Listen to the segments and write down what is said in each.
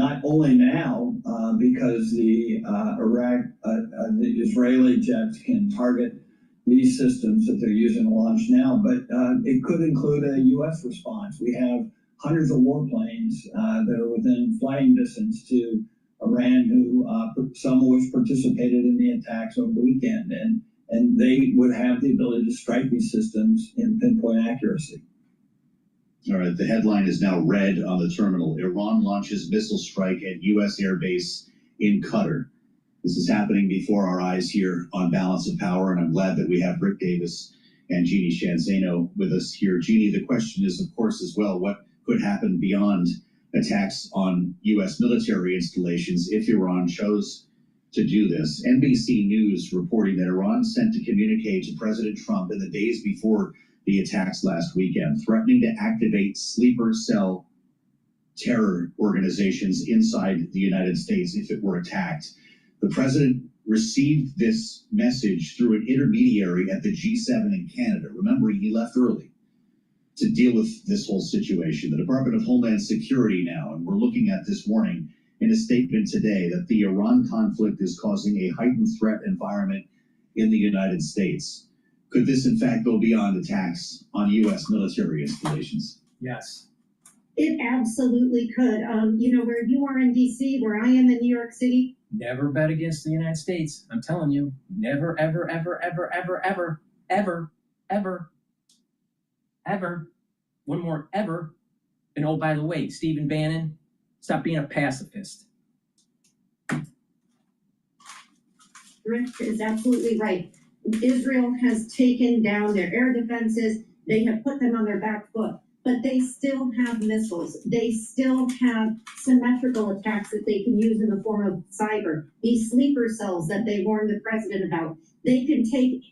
not only now, because the Israeli jets can target these systems that they're using to launch now, but it could include a U.S. response. We have hundreds of warplanes that are within flying distance to Iran, who some of which participated in the attacks over the weekend, and they would have the ability to strike these systems in pinpoint accuracy. All right, the headline is now red on the terminal. Iran launches missile strike at U.S. airbase in Qatar. This is happening before our eyes here on Balance of Power, and I'm glad that we have Rick Davis and Jeannie Shanzano with us here. Jeannie, the question is, of course, as well, what could happen beyond attacks on U.S. military installations if Iran chose to do this? NBC News reporting that Iran sent to communicate to President Trump in the days before the attacks last weekend, threatening to activate sleeper cell terror organizations inside the United States if it were attacked. The president received this message through an intermediary at the G7 in Canada. Remember, he left early to deal with this whole situation. The Department of Homeland Security now, and we're looking at this warning in a statement today, that the Iran conflict is causing a heightened threat environment in the United States. Could this, in fact, go beyond attacks on U.S. military installations? Yes. It absolutely could. You know, where you are in D.C., where I am in New York City. Never bet against the United States. I'm telling you, never, ever, ever, ever, ever, ever, ever, ever, ever. One more ever. And oh, by the way, Stephen Bannon, stop being a pacifist. Rick is absolutely right. Israel has taken down their air defenses. They have put them on their back foot, but they still have missiles. They still have symmetrical attacks that they can use in the form of cyber. These sleeper cells that they warned the president about, they can take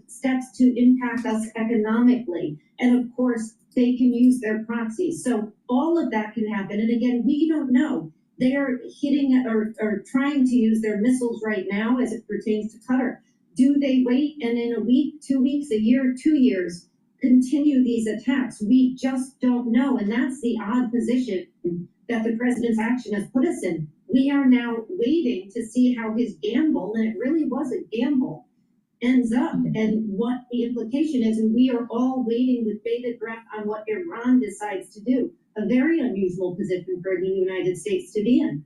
steps to impact us economically. And of course, they can use their proxies. So all of that can happen. And again, we don't know. They are hitting or trying to use their missiles right now as it pertains to Qatar. Do they wait and in a week, 2 weeks, a year, 2 years, continue these attacks? We just don't know. And that's the odd position that the president's action has put us in. We are now waiting to see how his gamble, and it really was a gamble, ends up and what the implication is. And we are all waiting with bated breath on what Iran decides to do. A very unusual position for the United States to be in.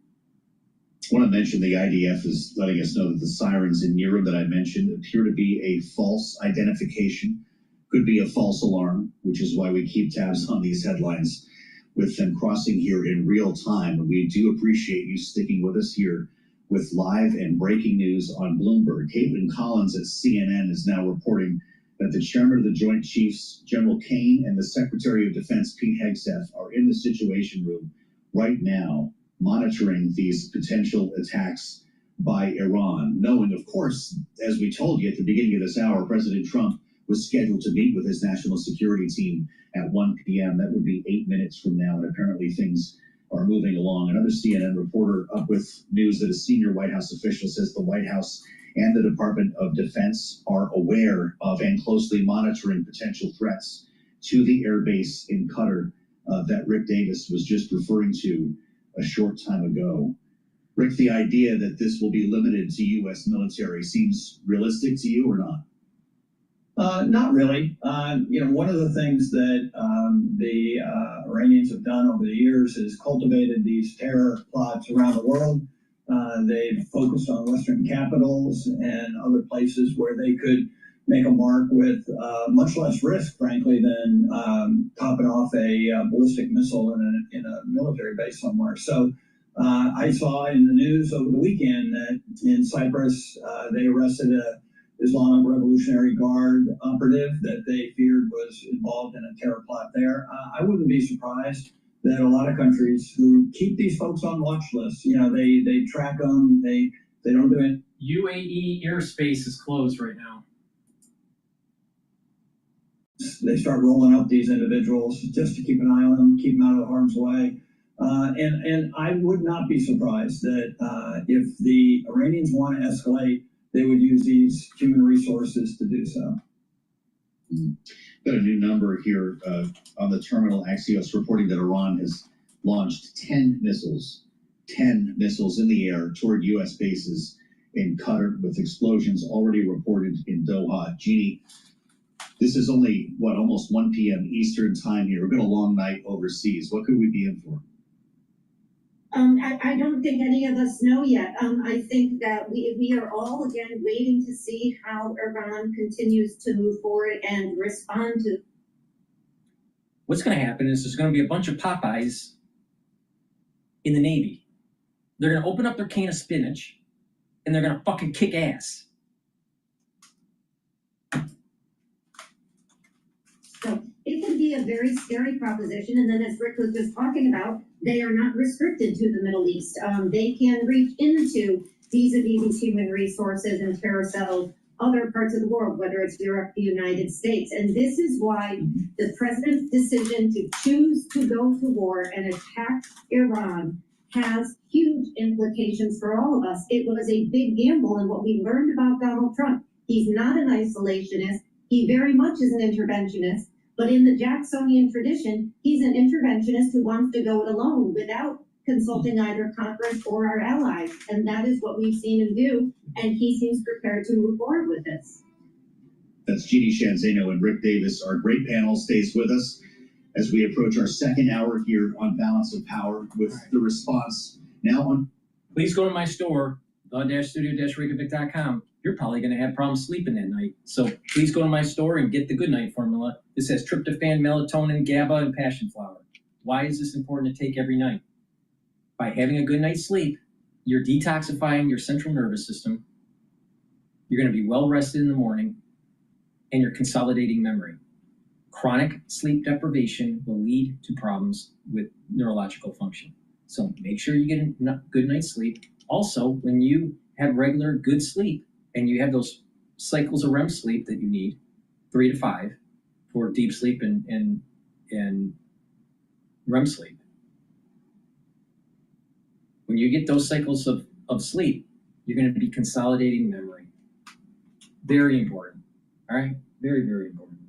I want to mention the IDF is letting us know that the sirens in Nira that I mentioned appear to be a false identification, could be a false alarm, which is why we keep tabs on these headlines with them crossing here in real time. And we do appreciate you sticking with us here with live and breaking news on Bloomberg. Caitlin Collins at CNN is now reporting that the chairman of the Joint Chiefs, General Kane, and the Secretary of Defense, Pete Hegseth, are in the Situation Room right now, monitoring these potential attacks by Iran, knowing, of course, as we told you at the beginning of this hour, President Trump was scheduled to meet with his national security team at 1 p.m. That would be 8 minutes from now, and apparently things are moving along. Another CNN reporter up with news that a senior White House official says the White House and the Department of Defense are aware of and closely monitoring potential threats to the airbase in Qatar that Rick Davis was just referring to a short time ago. Rick, the idea that this will be limited to U.S. military seems realistic to you or not? Not really. One of the things that the Iranians have done over the years is cultivated these terror plots around the world. They've focused on Western capitals and other places where they could make a mark with much less risk, frankly, than topping off a ballistic missile in a military base somewhere. So I saw in the news over the weekend that in Cyprus they arrested a Islamic Revolutionary Guard operative that they feared was involved in a terror plot there. I wouldn't be surprised that a lot of countries who keep these folks on watch lists, they track them, they don't do it. UAE airspace is closed right now. They start rolling up these individuals just to keep an eye on them, keep them out of harm's way. And I would not be surprised that if the Iranians want to escalate, they would use these human resources to do so. Got a new number here on the terminal. Axios reporting that Iran has launched 10 missiles in the air toward U.S. bases in Qatar, with explosions already reported in Doha. Jeannie, this is only, almost 1 p.m. Eastern time here. We've got a long night overseas. What could we be in for? I don't think any of us know yet. I think that we are all, again, waiting to see how Iran continues to move forward and respond to. What's going to happen is there's going to be a bunch of Popeyes in the Navy. They're going to open up their can of spinach, and they're going to fucking kick ass. So it can be a very scary proposition. And then, as Rick was just talking about, they are not restricted to the Middle East. They can reach into vis-a-vis these human resources and terror cells, other parts of the world, whether it's Europe, the United States. And this is why the president's decision to choose to go to war and attack Iran has huge implications for all of us. It was a big gamble, and what we learned about Donald Trump, he's not an isolationist. He very much is an interventionist, but in the Jacksonian tradition, he's an interventionist who wants to go it alone without consulting either Congress or our allies. And that is what we've seen him do, and he seems prepared to move forward with this. That's Jeannie Shanzano and Rick Davis. Our great panel stays with us as we approach our second hour here on Balance of Power with the response now on. Please go to my store, the-studio-reykjavik.com. You're probably going to have problems sleeping that night. So please go to my store and get the good night formula. This has tryptophan, melatonin, GABA, and passion flower. Why is this important to take every night? By having a good night's sleep, you're detoxifying your central nervous system. You're going to be well rested in the morning, and you're consolidating memory. Chronic sleep deprivation will lead to problems with neurological function. So make sure you get a good night's sleep. Also, when you have regular good sleep and you have those cycles of REM sleep that you need, 3 to 5 for deep sleep and REM sleep. When you get those cycles of sleep, you're going to be consolidating memory. Very important. All right? Very, very important.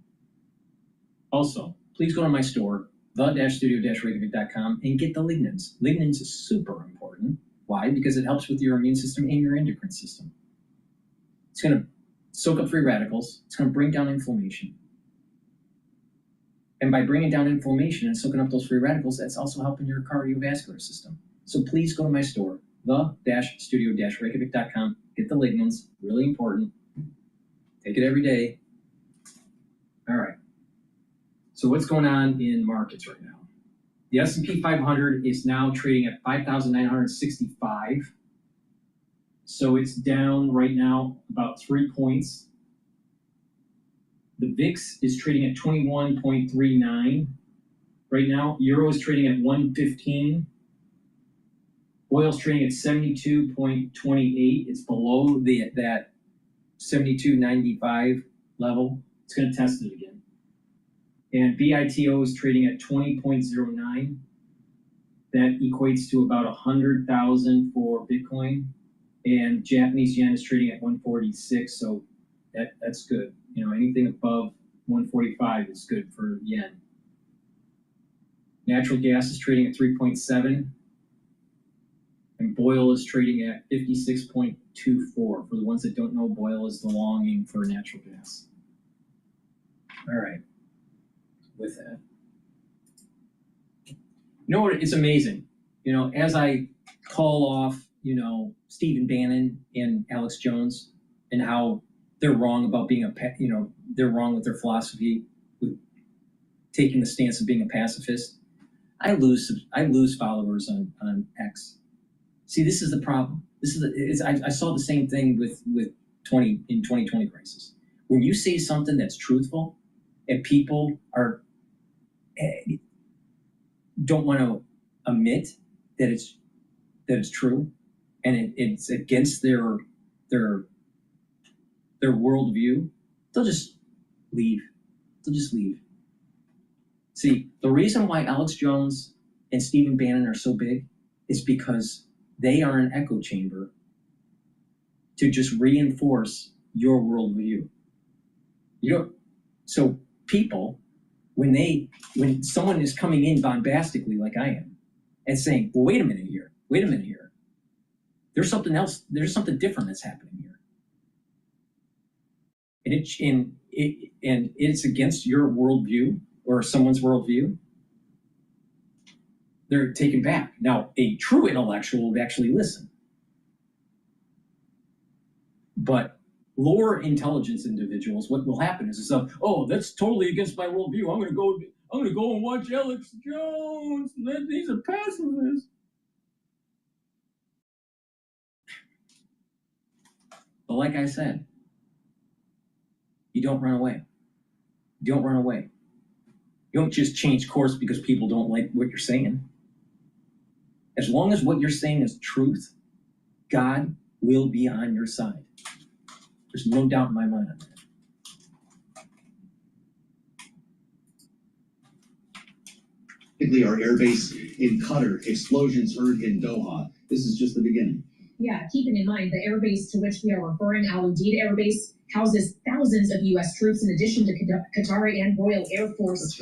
Also, please go to my store, the-studio-reykjavik.com, and get the lignans. Lignans is super important. Why? Because it helps with your immune system and your endocrine system. It's going to soak up free radicals. It's going to bring down inflammation. And by bringing down inflammation and soaking up those free radicals, that's also helping your cardiovascular system. So please go to my store, the-studio-reykjavik.com. Get the lignans. Really important. Take it every day. All right. So what's going on in markets right now? The S&P 500 is now trading at 5,965. So it's down right now about 3 points. The VIX is trading at 21.39 right now. Euro is trading at 115. Oil's trading at 72.28. It's below that 72.95 level. It's going to test it again. And BITO is trading at 20.09. That equates to about 100,000 for Bitcoin. And Japanese yen is trading at 146, so that's good. You know, anything above 145 is good for yen. Natural gas is trading at 3.7. And BOIL is trading at 56.24. For the ones that don't know, BOIL is the longing for natural gas. All right. With that, you know what? It's amazing. You know, as I call off, Stephen Bannon and Alex Jones and how they're wrong about being they're wrong with their philosophy, with taking the stance of being a pacifist. I lose followers on X. See, this is the problem. I saw the same thing with 2020 crisis. When you say something that's truthful and people don't want to admit that it's true, and it's against their worldview, they'll just leave. See, the reason why Alex Jones and Stephen Bannon are so big is because they are an echo chamber to just reinforce your worldview. So people, when someone is coming in bombastically like I am, and saying, well, wait a minute here. There's something else. There's something different that's happening here. And it's against your worldview or someone's worldview, they're taken back. Now, a true intellectual would actually listen. But lower intelligence individuals, what will happen is, oh, that's totally against my worldview. I'm gonna go and watch Alex Jones. He's a pacifist. But like I said, you don't run away. You don't run away. You don't just change course because people don't like what you're saying. As long as what you're saying is truth, God will be on your side. There's no doubt in my mind on that. Particularly our airbase in Qatar, explosions heard in Doha. This is just the beginning. Yeah, keeping in mind the airbase to which we are referring, Al Udeid Air Base, houses thousands of U.S. troops in addition to Qatari and Royal Air Force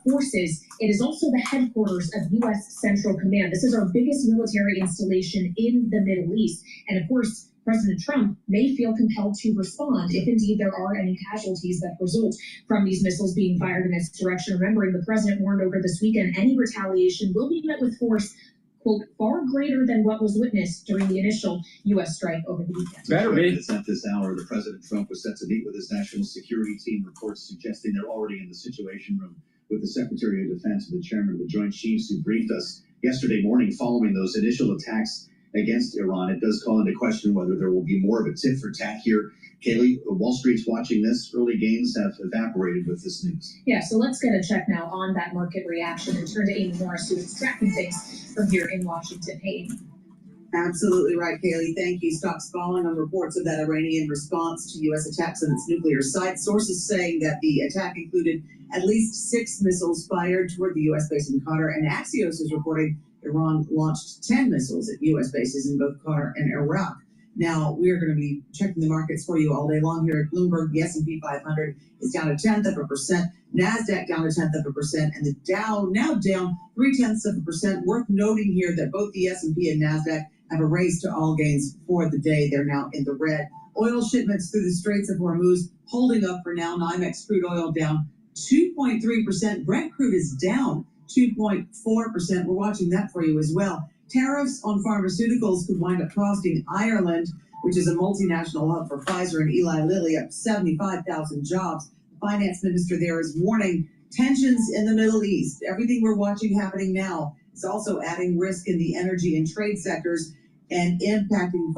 forces. It is also the headquarters of U.S. Central Command. This is our biggest military installation in the Middle East. And of course, President Trump may feel compelled to respond if indeed there are any casualties that result from these missiles being fired in its direction. Remembering the president warned over this weekend any retaliation will be met with force, quote, far greater than what was witnessed during the initial U.S. strike over the weekend. Better be. It's at this hour, the President Trump was set to meet with his national security team. Reports suggesting they're already in the Situation Room with the Secretary of Defense and the Chairman of the Joint Chiefs, who briefed us yesterday morning following those initial attacks against Iran. It does call into question whether there will be more of a tit for tat here. Kaylee, Wall Street's watching this. Early gains have evaporated with this news. Yeah, so let's get a check now on that market reaction and turn to Amy Morris, who is tracking things from here in Washington. Hey, Amy. Absolutely right, Kaylee. Thank you. Stocks falling on reports of that Iranian response to U.S. attacks on its nuclear site. Sources saying that the attack included at least 6 missiles fired toward the U.S. base in Qatar, and Axios is reporting Iran launched 10 missiles at U.S. bases in both Qatar and Iraq. Now, we are going to be checking the markets for you all day long here at Bloomberg. The S&P 500 is down 0.1%, NASDAQ down 0.1%, and the Dow now down 0.3%. Worth noting here that both the S&P and NASDAQ have a raise to all gains for the day. They're now in the red. Oil shipments through the Straits of Hormuz holding up for now. NYMEX crude oil down 2.3%. Brent crude is down 2.4%. We're watching that for you as well. Tariffs on pharmaceuticals could wind up costing Ireland, which is a multinational hub for Pfizer and Eli Lilly, up 75,000 jobs. The finance minister there is warning tensions in the Middle East. Everything we're watching happening now is also adding risk in the energy and trade sectors and impacting the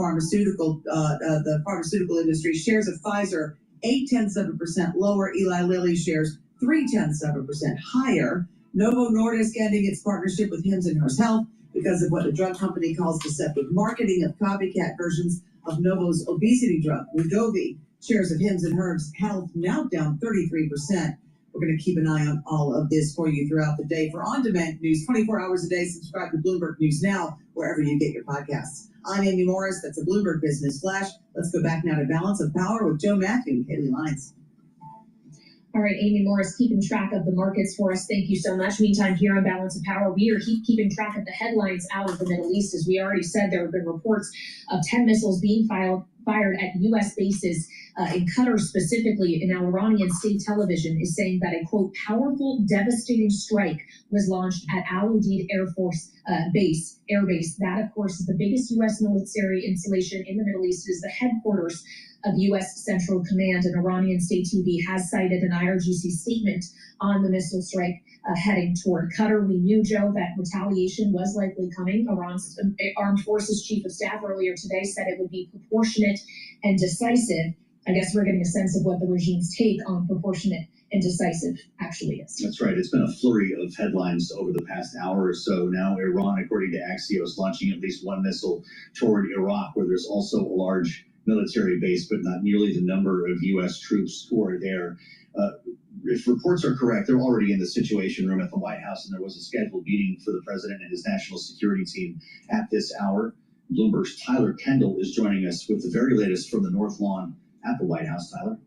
pharmaceutical industry. Shares of Pfizer 0.8% lower. Eli Lilly shares 0.3% higher. Novo Nordisk ending its partnership with Hims & Hers Health because of what the drug company calls deceptive marketing of copycat versions of Novo's obesity drug, Wegovy. Shares of Hims & Hers Health now down 33%. We're going to keep an eye on all of this for you throughout the day. For on-demand news, 24 hours a day, subscribe to Bloomberg News Now, wherever you get your podcasts. I'm Amy Morris. That's a Bloomberg Business Flash. Let's go back now to Balance of Power with Joe Matthew and Kaylee Lyons. All right, Amy Morris, keeping track of the markets for us. Thank you so much. Meantime, here on Balance of Power, we are keeping track of the headlines out of the Middle East. As we already said, there have been reports of 10 missiles being fired at U.S. bases in Qatar specifically. And now Iranian state television is saying that a, quote, powerful, devastating strike was launched at Al Udeid Air Force Air Base. That, of course, is the biggest U.S. military installation in the Middle East. It is the headquarters of U.S. Central Command. And Iranian state TV has cited an IRGC statement on the missile strike heading toward Qatar. We knew, Joe, that retaliation was likely coming. Iran's Armed Forces Chief of Staff earlier today said it would be proportionate and decisive. I guess we're getting a sense of what the regime's take on proportionate and decisive actually is. That's right. It's been a flurry of headlines over the past hour or so. Now, Iran, according to Axios, launching at least one missile toward Iraq, where there's also a large military base, but not nearly the number of U.S. troops who are there. If reports are correct, they're already in the Situation Room at the White House, and there was a scheduled meeting for the president and his national security team at this hour. Bloomberg's Tyler Kendall is joining us with the very latest from the North Lawn at the White House. Tyler?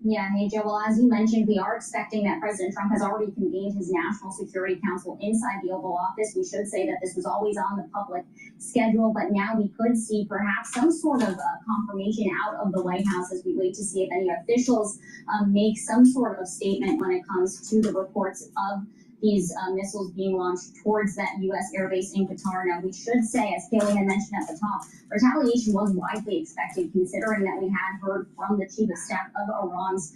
Yeah, hey Joe. Well, as you mentioned, we are expecting that President Trump has already convened his National Security Council inside the Oval Office. We should say that this was always on the public schedule, but now we could see perhaps some sort of confirmation out of the White House as we wait to see if any officials make some sort of statement when it comes to the reports of these missiles being launched towards that U.S. airbase in Qatar. Now, we should say, as Kaylee had mentioned at the top, retaliation was widely expected, considering that we had heard from the chief of staff of Iran's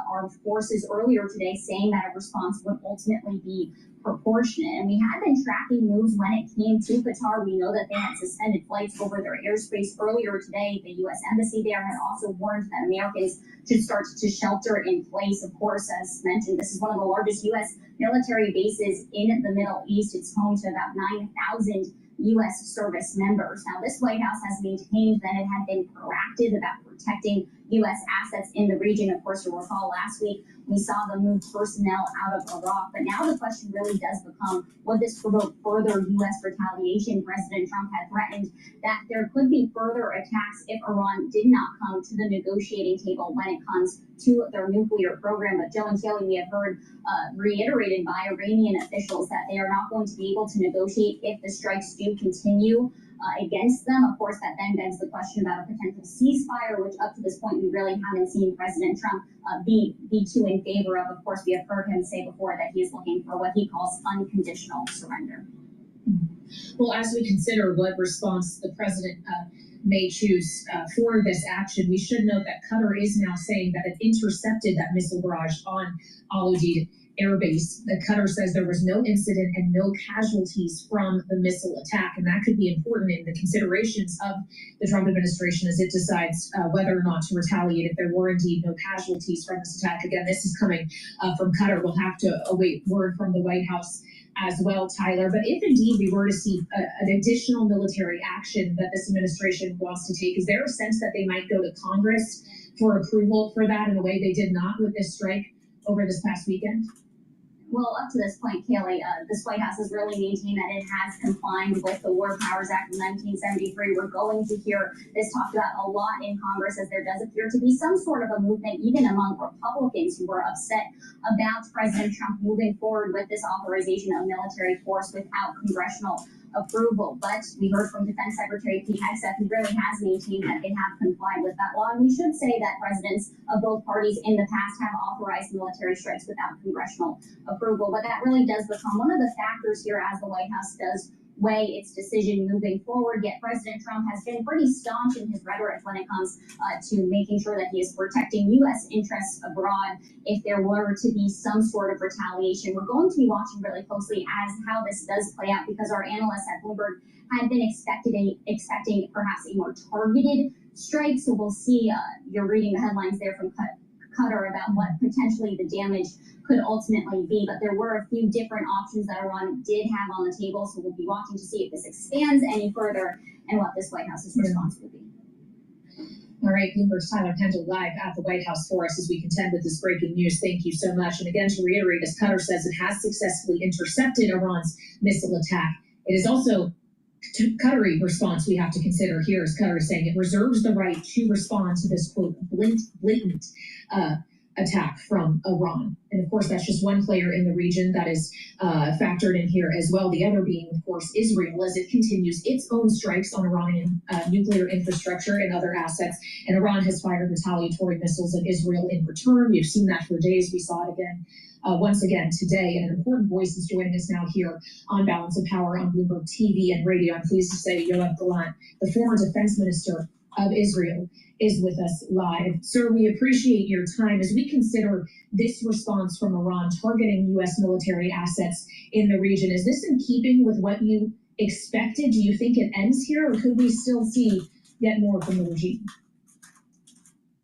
armed forces earlier today saying that a response would ultimately be proportionate. And we had been tracking moves when it came to Qatar. We know that they had suspended flights over their airspace earlier today. The U.S. Embassy there had also warned that Americans should start to shelter in place. Of course, as mentioned, this is one of the largest U.S. military bases in the Middle East. It's home to about 9,000 U.S. service members. Now, this White House has maintained that it had been proactive about protecting U.S. assets in the region. Of course, you'll recall last week we saw them move personnel out of Iraq. But now the question really does become, would this provoke further U.S. retaliation? President Trump had threatened that there could be further attacks if Iran did not come to the negotiating table when it comes to their nuclear program. But Joe and Kelly, we have heard reiterated by Iranian officials that they are not going to be able to negotiate if the strikes do continue against them. Of course, that then begs the question about a potential ceasefire, which up to this point we really haven't seen President Trump be too in favor of. Of course, we have heard him say before that he is looking for what he calls unconditional surrender. Well, as we consider what response the president may choose for this action, we should note that Qatar is now saying that it intercepted that missile barrage on Al Udeid Air Base. Qatar says there was no incident and no casualties from the missile attack, and that could be important in the considerations of the Trump administration as it decides whether or not to retaliate if there were indeed no casualties from this attack. Again, this is coming from Qatar. We'll have to await word from the White House as well, Tyler. But if indeed we were to see an additional military action that this administration wants to take, is there a sense that they might go to Congress for approval for that in a way they did not with this strike over this past weekend? Well, up to this point, Kaylee, this White House has really maintained that it has complied with the War Powers Act of 1973. We're going to hear this talked about a lot in Congress, as there does appear to be some sort of a movement, even among Republicans who were upset about President Trump moving forward with this authorization of military force without congressional approval. But we heard from Defense Secretary Pete who really has maintained that they have complied with that law. And we should say that presidents of both parties in the past have authorized military strikes without congressional approval. But that really does become one of the factors here as the White House does weigh its decision moving forward. Yet President Trump has been pretty staunch in his rhetoric when it comes to making sure that he is protecting U.S. interests abroad if there were to be some sort of retaliation. We're going to be watching really closely as how this does play out, because our analysts at Bloomberg had been expecting perhaps a more targeted strike. So we'll see. You're reading the headlines there from Qatar about what potentially the damage could ultimately be, but there were a few different options that Iran did have on the table, so we'll be watching to see if this expands any further and what this White House's response will be. All right, Bloomberg's Tyler Pendle live at the White House for us as we contend with this breaking news. Thank you so much. And again, to reiterate, as Qatar says, it has successfully intercepted Iran's missile attack. It is also Qatari response we have to consider here, as Qatar is saying it reserves the right to respond to this, quote, blatant attack from Iran. And of course, that's just one player in the region that is factored in here as well. The other being, of course, Israel, as it continues its own strikes on Iranian nuclear infrastructure and other assets. And Iran has fired retaliatory missiles at Israel in return. We've seen that for days. We saw it again once again today. And an important voice is joining us now here on Balance of Power on Bloomberg TV and radio. I'm pleased to say Yoav Gallant, the former defense minister of Israel, is with us live. Sir, we appreciate your time as we consider this response from Iran targeting U.S. military assets in the region. Is this in keeping with what you expected? Do you think it ends here, or could we still see yet more from the regime?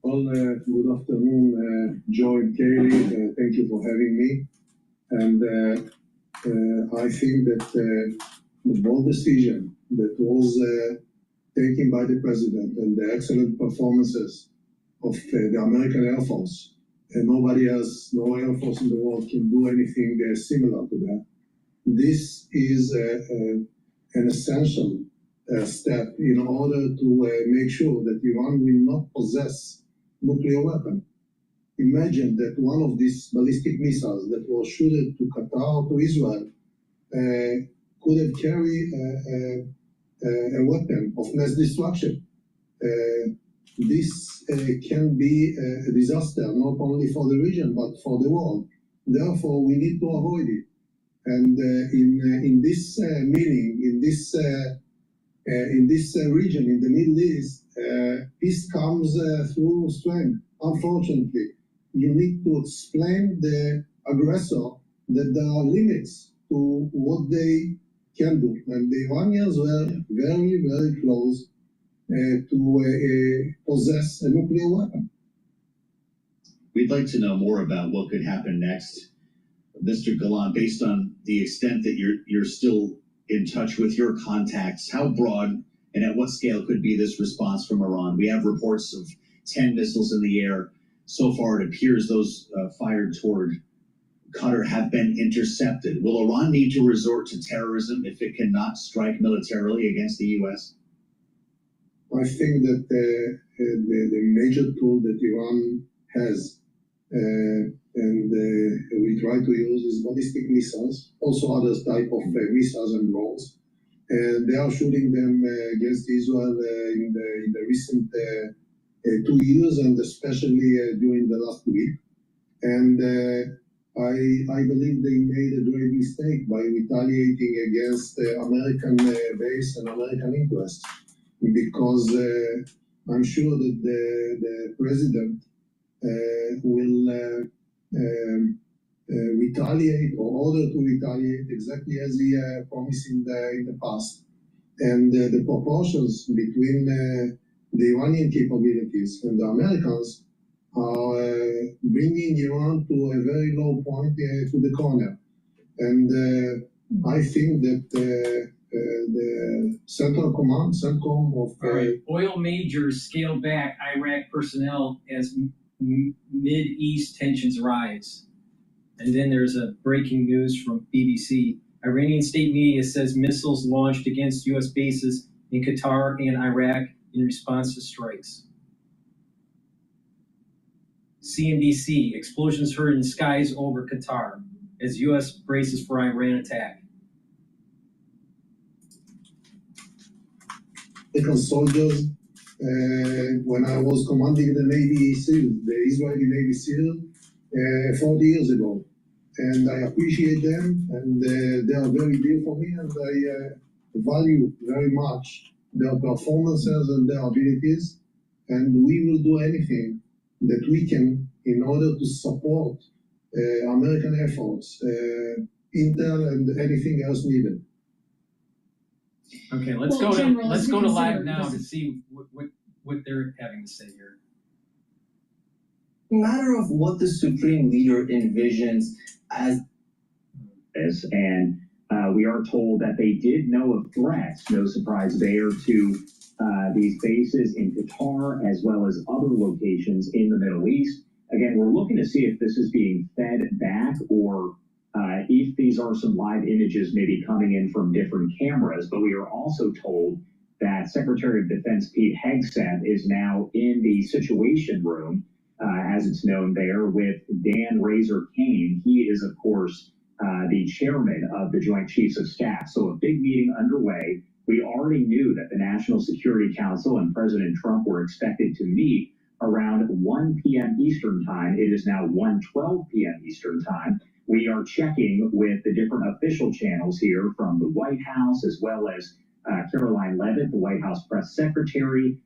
Well, good afternoon, Joe and Kaylee. Thank you for having me. And I think that the bold decision that was taken by the president and the excellent performances of the American Air Force, and nobody else, no Air Force in the world can do anything similar to that. This is an essential step in order to make sure that Iran will not possess nuclear weapon. imagine that one of these ballistic missiles that was shot to Qatar or to Israel could have carried a weapon of mass destruction. This can be a disaster, not only for the region, but for the world. Therefore, we need to avoid it. And in this meaning, in this region, in the Middle East, peace comes through strength. Unfortunately, you need to explain the aggressor that there are limits to what they can do. And the Iranians were very, very close to possess a nuclear weapon. We'd like to know more about what could happen next, Mr. Galan, based on the extent that you're still in touch with your contacts. How broad and at what scale could be this response from Iran? We have reports of 10 missiles in the air. So far, it appears those fired toward Qatar have been intercepted. Will Iran need to resort to terrorism if it cannot strike militarily against the U.S.? I think that the major tool that Iran has and we try to use is ballistic missiles, also other type of missiles and drones. And they are shooting them against Israel in the recent 2 years, and especially during the last week. And I believe they made a great mistake by retaliating against American base and American interests, because I'm sure that the president will retaliate or order to retaliate exactly as he promised in the past. And the proportions between the Iranian capabilities and the Americans are bringing Iran to a very low point to the corner. And I think that the Central Command, CENTCOM of... All right. Oil majors scale back Iraq personnel as Mid-East tensions rise. And then there's a breaking news from BBC. Iranian state media says missiles launched against U.S. bases in Qatar and Iraq in response to strikes. CNBC, explosions heard in skies over Qatar as U.S. braces for Iran attack. American soldiers, when I was commanding the Navy SEAL, the Israeli Navy SEAL, 40 years ago. And I appreciate them, and they are very dear for me, and I value very much their performances and their abilities. And we will do anything that we can in order to support American efforts, intel and anything else needed. Okay, let's Well, go General, to live now to see what they're having to say here. Matter of what the supreme leader envisions as this, and we are told that they did know of threats, no surprise there, to these bases in Qatar as well as other locations in the Middle East. Again, we're looking to see if this is being fed back or if these are some live images maybe coming in from different cameras. But we are also told that Secretary of Defense Pete Hegseth is now in the Situation Room, as it's known there, with Dan Razor Kane. He is, of course, the chairman of the Joint Chiefs of Staff. So a big meeting underway. We already knew that the National Security Council and President Trump were expected to meet around 1 p.m. Eastern Time. It is now 1:12 p.m. Eastern Time. We are checking with the different official channels here from the White House, as well as Caroline Leavitt, the White House press secretary,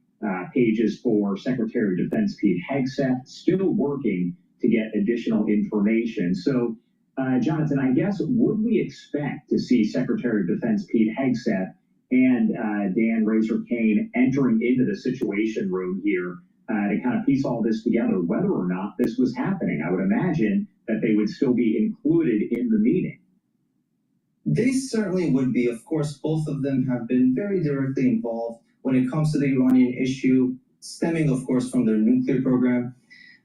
pages for Secretary of Defense Pete Hegseth, still working to get additional information. So, Jonathan, I guess, would we expect to see Secretary of Defense Pete Hegseth and Dan Razor Kane entering into the Situation Room here to kind of piece all this together, whether or not this was happening? I would imagine that they would still be included in the meeting. they certainly would be. Of course, both of them have been very directly involved when it comes to the Iranian issue, stemming, of course, from their nuclear program.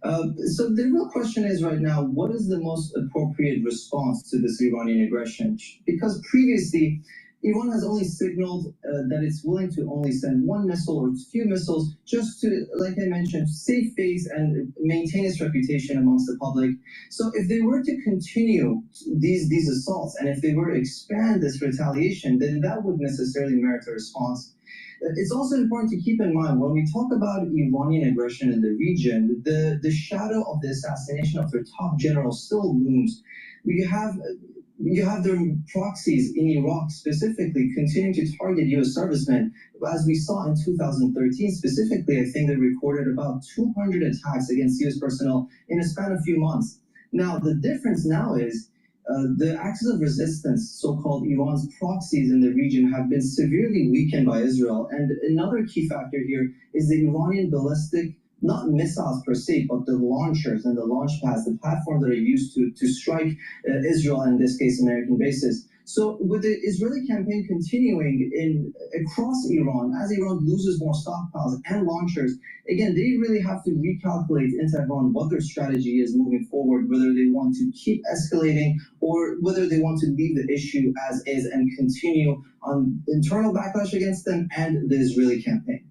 So the real question is right now, what is the most appropriate response to this Iranian aggression? Because previously, Iran has only signaled that it's willing to only send one missile or a few missiles just to, like I mentioned, save face and maintain its reputation amongst the public. So if they were to continue these assaults, and if they were to expand this retaliation, then that would necessarily merit a response. It's also important to keep in mind when we talk about Iranian aggression in the region, the shadow of the assassination of their top general still looms. You have their proxies in Iraq specifically continuing to target U.S. servicemen. As we saw in 2013 specifically, I think they recorded about 200 attacks against U.S. personnel in a span of a few months. Now, the difference now is the axis of resistance, so-called Iran's proxies in the region, have been severely weakened by Israel. And another key factor here is the Iranian ballistic, not missiles per se, but the launchers and the launch pads, the platforms that are used to strike Israel, in this case, American bases. So with the Israeli campaign continuing across Iran, as Iran loses more stockpiles and launchers, again, they really have to recalculate in Tehran what their strategy is moving forward, whether they want to keep escalating or whether they want to leave the issue as is and continue on internal backlash against them and the Israeli campaign.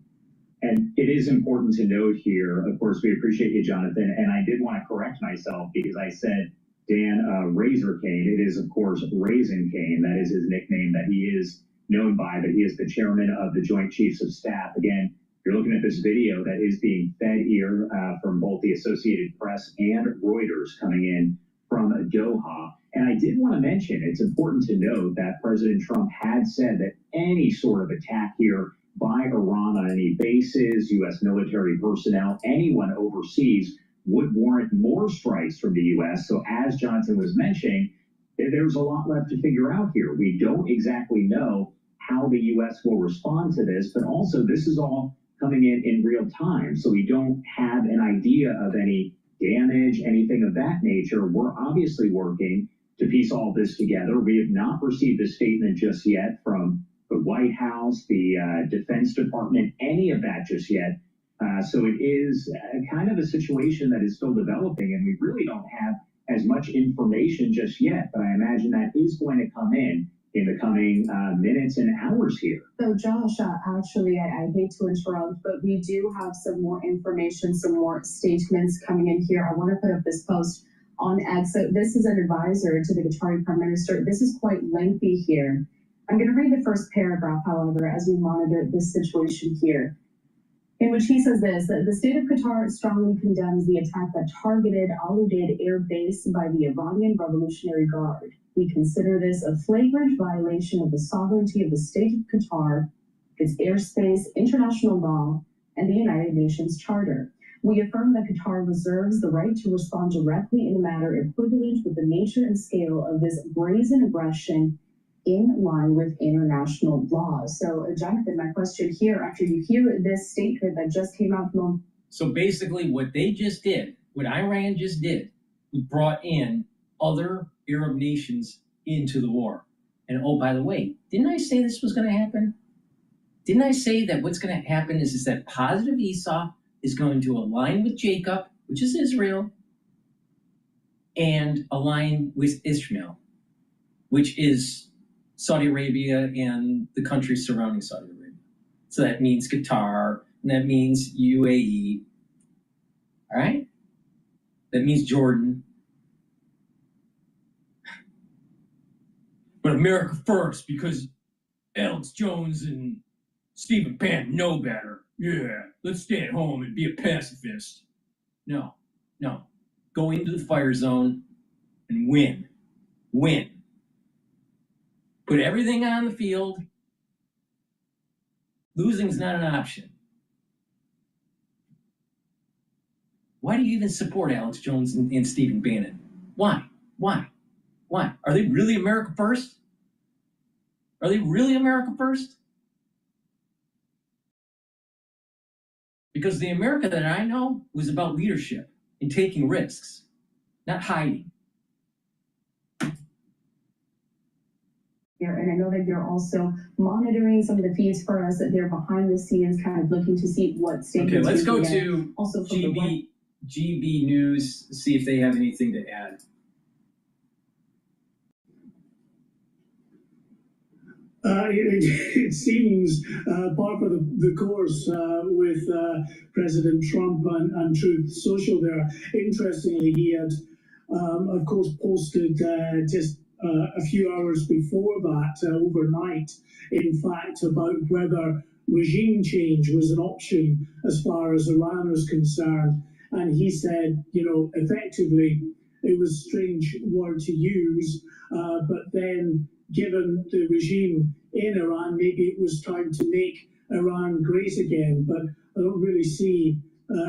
And it is important to note here, of course, we appreciate you, Jonathan, and I did want to correct myself because I said Dan Razor Cane. It is, of course, Raisin Cane. That is his nickname that he is known by, but he is the chairman of the Joint Chiefs of Staff. Again, you're looking at this video that is being fed here from both the Associated Press and Reuters coming in from Doha. And I did want to mention, it's important to note that President Trump had said that any sort of attack here by Iran on any bases, U.S. military personnel, anyone overseas would warrant more strikes from the U.S. So as Johnson was mentioning, there's a lot left to figure out here. We don't exactly know how the U.S. will respond to this, but also this is all coming in real time. So we don't have an idea of any damage, anything of that nature. We're obviously working to piece all this together. We have not received a statement just yet from the White House, the Defense Department, any of that just yet. So it is kind of a situation that is still developing, and we really don't have as much information just yet. But I imagine that is going to come in the coming minutes and hours here. So Josh, actually, I hate to interrupt, but we do have some more information, some more statements coming in here. I want to put up this post on X. So this is an advisor to the Qatari Prime Minister. This is quite lengthy here. I'm going to read the first paragraph, however, as we monitor this situation here, in which he says this: that the state of Qatar strongly condemns the attack that targeted Al Udeid Air Base by the Iranian Revolutionary Guard. We consider this a flagrant violation of the sovereignty of the state of Qatar, its airspace, international law, and the United Nations Charter. We affirm that Qatar reserves the right to respond directly in a manner equivalent with the nature and scale of this brazen aggression in line with international law. So, Jonathan, my question here, after you hear this statement that just came out from... So basically what they just did, what Iran just did, we brought in other Arab nations into the war. And oh, by the way, didn't I say this was going to happen? Didn't I say that what's going to happen is that positive Esau is going to align with Jacob, which is Israel, and align with Ishmael, which is Saudi Arabia and the countries surrounding Saudi Arabia. So that means Qatar, and that means UAE, all right? That means Jordan. But America first, because Alex Jones and Stephen Bannon know better. Yeah, let's stay at home and be a pacifist. No. Go into the fire zone and win. Put everything on the field. Losing's not an option. Why do you even support Alex Jones and Stephen Bannon? Why? Are they really America first? Are they really America first? Because the America that I know was about leadership and taking risks, not hiding. And I know that you're also monitoring some of the feeds for us, that they're behind the scenes, kind of looking to see what statements. Okay, let's go to also GB News, see if they have anything to add. It seems part of the course with President Trump and Truth Social there. Interestingly, he had, of course, posted just a few hours before that, overnight, in fact, about whether regime change was an option as far as Iran was concerned. And he said, effectively, it was a strange word to use, but then given the regime in Iran, maybe it was trying to make Iran great again. But I don't really see,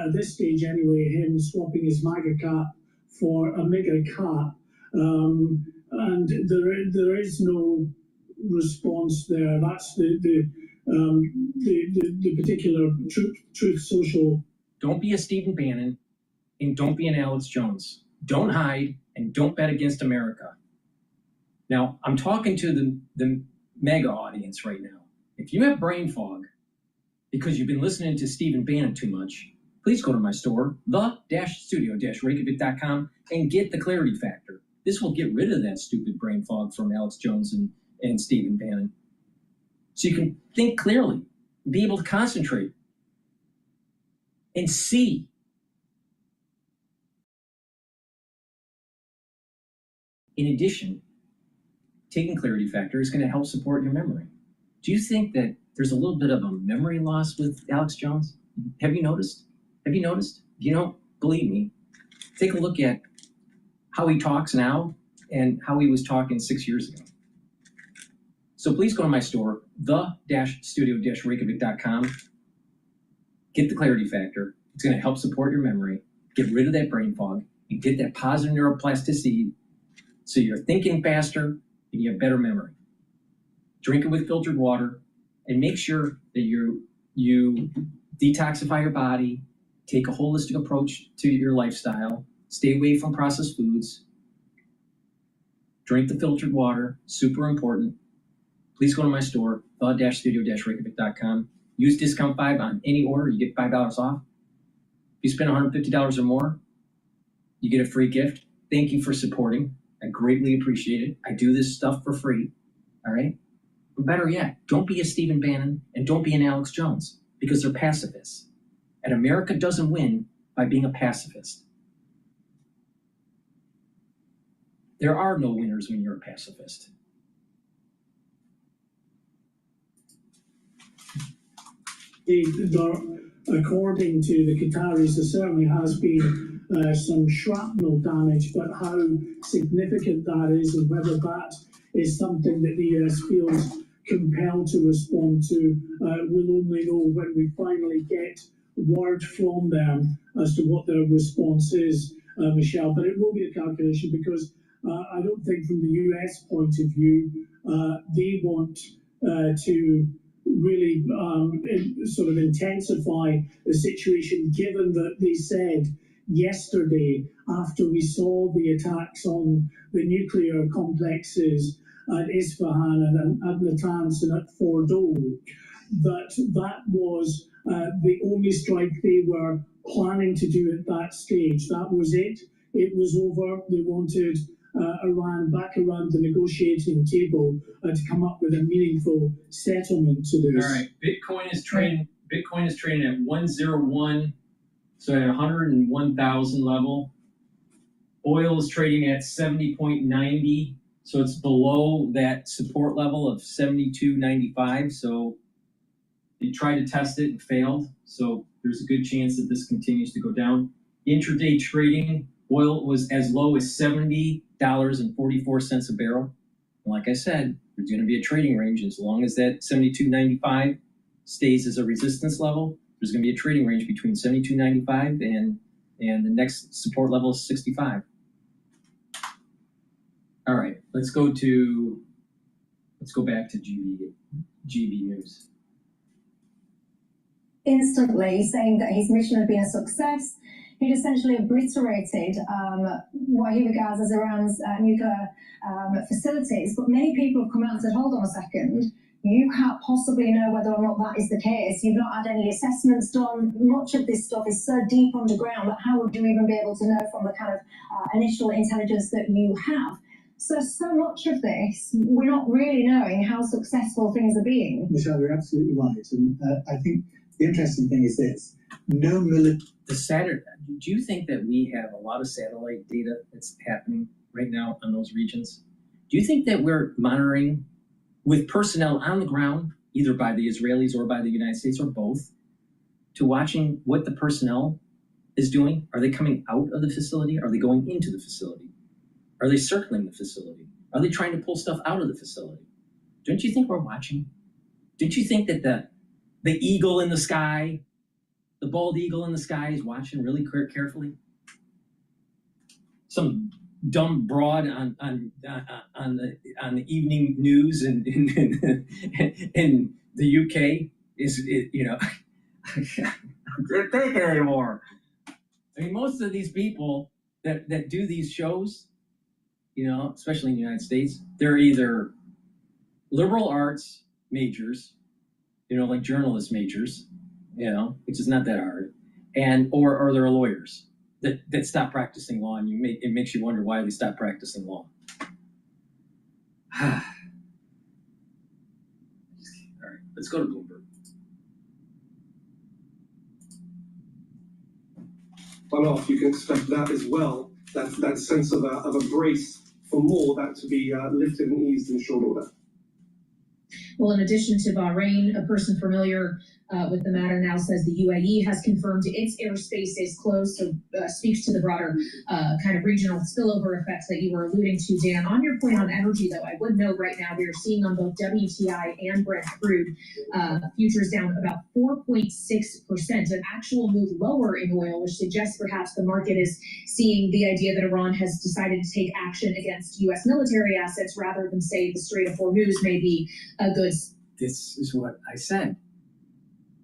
at this stage anyway, him swapping his MAGA cap for a MAGA cap. And there is no response there. That's the particular Truth Social. Don't be a Stephen Bannon, and don't be an Alex Jones. Don't hide, and don't bet against America. Now, I'm talking to the mega audience right now. If you have brain fog because you've been listening to Stephen Bannon too much, please go to my store, the-studio-reykjavik.com, and get the Clarity Factor. This will get rid of that stupid brain fog from Alex Jones and Stephen Bannon. So you can think clearly, be able to concentrate, and see. In addition, taking Clarity Factor is going to help support your memory. Do you think that there's a little bit of a memory loss with Alex Jones? Have you noticed? If you don't believe me, take a look at how he talks now and how he was talking 6 years ago. So please go to my store, the-studio-reykjavik.com. Get the Clarity Factor. It's going to help support your memory, get rid of that brain fog, and get that positive neuroplasticity so you're thinking faster and you have better memory. Drink it with filtered water, and make sure that you detoxify your body, take a holistic approach to your lifestyle, stay away from processed foods, drink the filtered water, super important. Please go to my store, the-studio-reykjavik.com. Use discount 5 on any order, you get $5 off. If you spend $150 or more, you get a free gift. Thank you for supporting. I greatly appreciate it. I do this stuff for free, all right? But better yet, don't be a Stephen Bannon and don't be an Alex Jones, because they're pacifists. And America doesn't win by being a pacifist. There are no winners when you're a pacifist. According to the Qataris, there certainly has been some shrapnel damage, but how significant that is and whether that is something that the US feels compelled to respond to, we'll only know when we finally get word from them as to what their response is, Michelle. But it will be a calculation, because I don't think from the US point of view, they want to really sort of intensify the situation, given that they said yesterday, after we saw the attacks on the nuclear complexes at Isfahan and at Natanz and at Fordow, that was the only strike they were planning to do at that stage. That was it. It was over. They wanted Iran back around the negotiating table to come up with a meaningful settlement to this. All right, Bitcoin is trading at 101, so at 101,000 level. Oil is trading at 70.90, so it's below that support level of 72.95. So they tried to test it and failed. So there's a good chance that this continues to go down. Intraday trading, oil was as low as $70.44 a barrel. And like I said, there's going to be a trading range. As long as that 72.95 stays as a resistance level, there's going to be a trading range between 72.95 and the next support level is 65. All right, let's go back to GB News. Instantly saying that his mission had been a success. He'd essentially obliterated what he regards as Iran's nuclear facilities. But many people have come out and said, hold on a second, you can't possibly know whether or not that is the case. You've not had any assessments done. Much of this stuff is so deep underground that how would you even be able to know from the kind of initial intelligence that you have? So much of this, we're not really knowing how successful things are being. Michelle, you're absolutely right. And I think the interesting thing is this. Do you think that we have a lot of satellite data that's happening right now on those regions? Do you think that we're monitoring with personnel on the ground, either by the Israelis or by the United States or both, to watching what the personnel is doing? Are they coming out of the facility? Are they going into the facility? Are they circling the facility? Are they trying to pull stuff out of the facility? Don't you think we're watching? Don't you think that the eagle in the sky, the bald eagle in the sky, is watching really carefully? Some dumb broad on the evening news in the UK is, I can't take it anymore. I mean, most of these people that do these shows, especially in the United States, they're either liberal arts majors, like journalist majors, which is not that hard, or they're lawyers that stop practicing law, and it makes you wonder why they stop practicing law. All right, let's go to Bloomberg. Off, you can expect that as well. That sense of a brace for more, that to be lifted and eased in short order. Well, in addition to Bahrain, a person familiar with the matter now says the UAE has confirmed its airspace is closed, so speaks to the broader kind of regional spillover effects that you were alluding to, Dan. On your point on energy, though, I would note right now we are seeing on both WTI and Brent crude futures down about 4.6%, an actual move lower in oil, which suggests perhaps the market is seeing the idea that Iran has decided to take action against U.S. military assets rather than say the Strait of Hormuz may be a good. This is what I said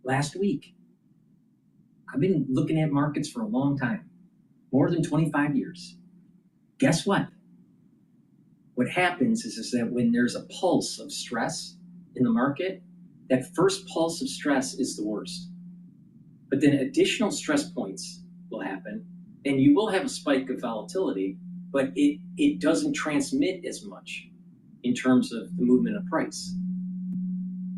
last week. I've been looking at markets for a long time, more than 25 years. Guess what? What happens is that when there's a pulse of stress in the market, that first pulse of stress is the worst. But then additional stress points will happen, and you will have a spike of volatility, but it doesn't transmit as much in terms of the movement of price.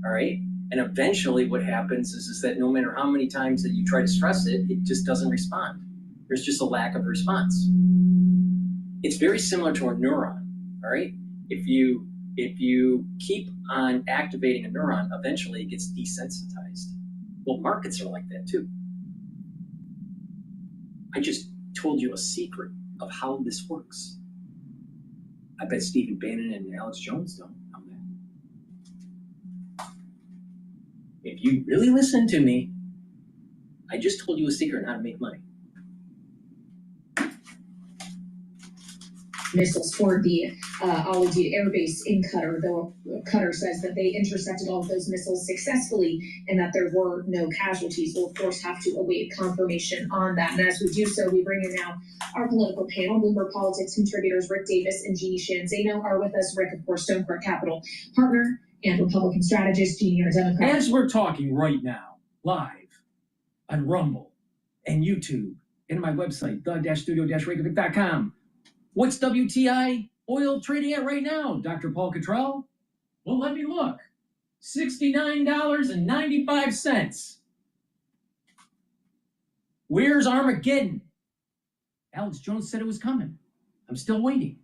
All right? And eventually what happens is that no matter how many times that you try to stress it, it just doesn't respond. There's just a lack of response. It's very similar to a neuron, all right? If you keep on activating a neuron, eventually it gets desensitized. Well, markets are like that too. I just told you a secret of how this works. I bet Stephen Bannon and Alex Jones don't know that. If you really listen to me, I just told you a secret on how to make money. Missiles for the Al Udeid Air Base in Qatar, though Qatar says that they intercepted all of those missiles successfully and that there were no casualties. We'll, of course, have to await confirmation on that. And as we do so, we bring in now our political panel. Bloomberg Politics contributors Rick Davis and Jeannie Shanzano are with us. Rick, of course, Stonecourt Capital partner and Republican strategist. Jeannie, our Democrat. As we're talking right now, live on Rumble and YouTube and my website, the-studio-reykjavik.com. What's WTI oil trading at right now, Dr. Paul Cottrell? Well, let me look. $69.95. Where's Armageddon? Alex Jones said it was coming. I'm still waiting.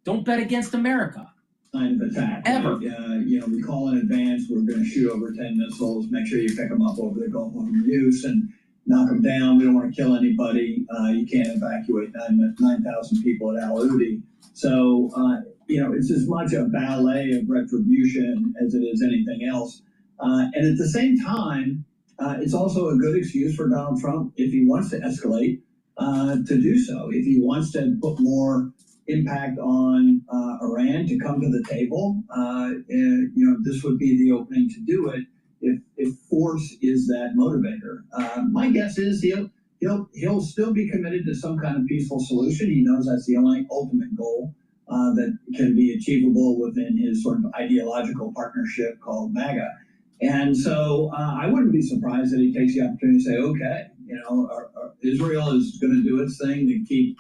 Don't bet against America. Kind of attack. Ever. We call in advance, we're going to shoot over 10 missiles. Make sure you pick them up over the Gulf of Use and knock them down. We don't want to kill anybody. You can't evacuate 9,000 people at Al Udeid. So, it's as much a ballet of retribution as it is anything else. And at the same time, it's also a good excuse for Donald Trump, if he wants to escalate, to do so. If he wants to put more impact on Iran to come to the table, this would be the opening to do it. If force is that motivator, my guess is he'll still be committed to some kind of peaceful solution. He knows that's the only ultimate goal that can be achievable within his sort of ideological partnership called MAGA. And so I wouldn't be surprised that he takes the opportunity to say, okay, Israel is going to do its thing to keep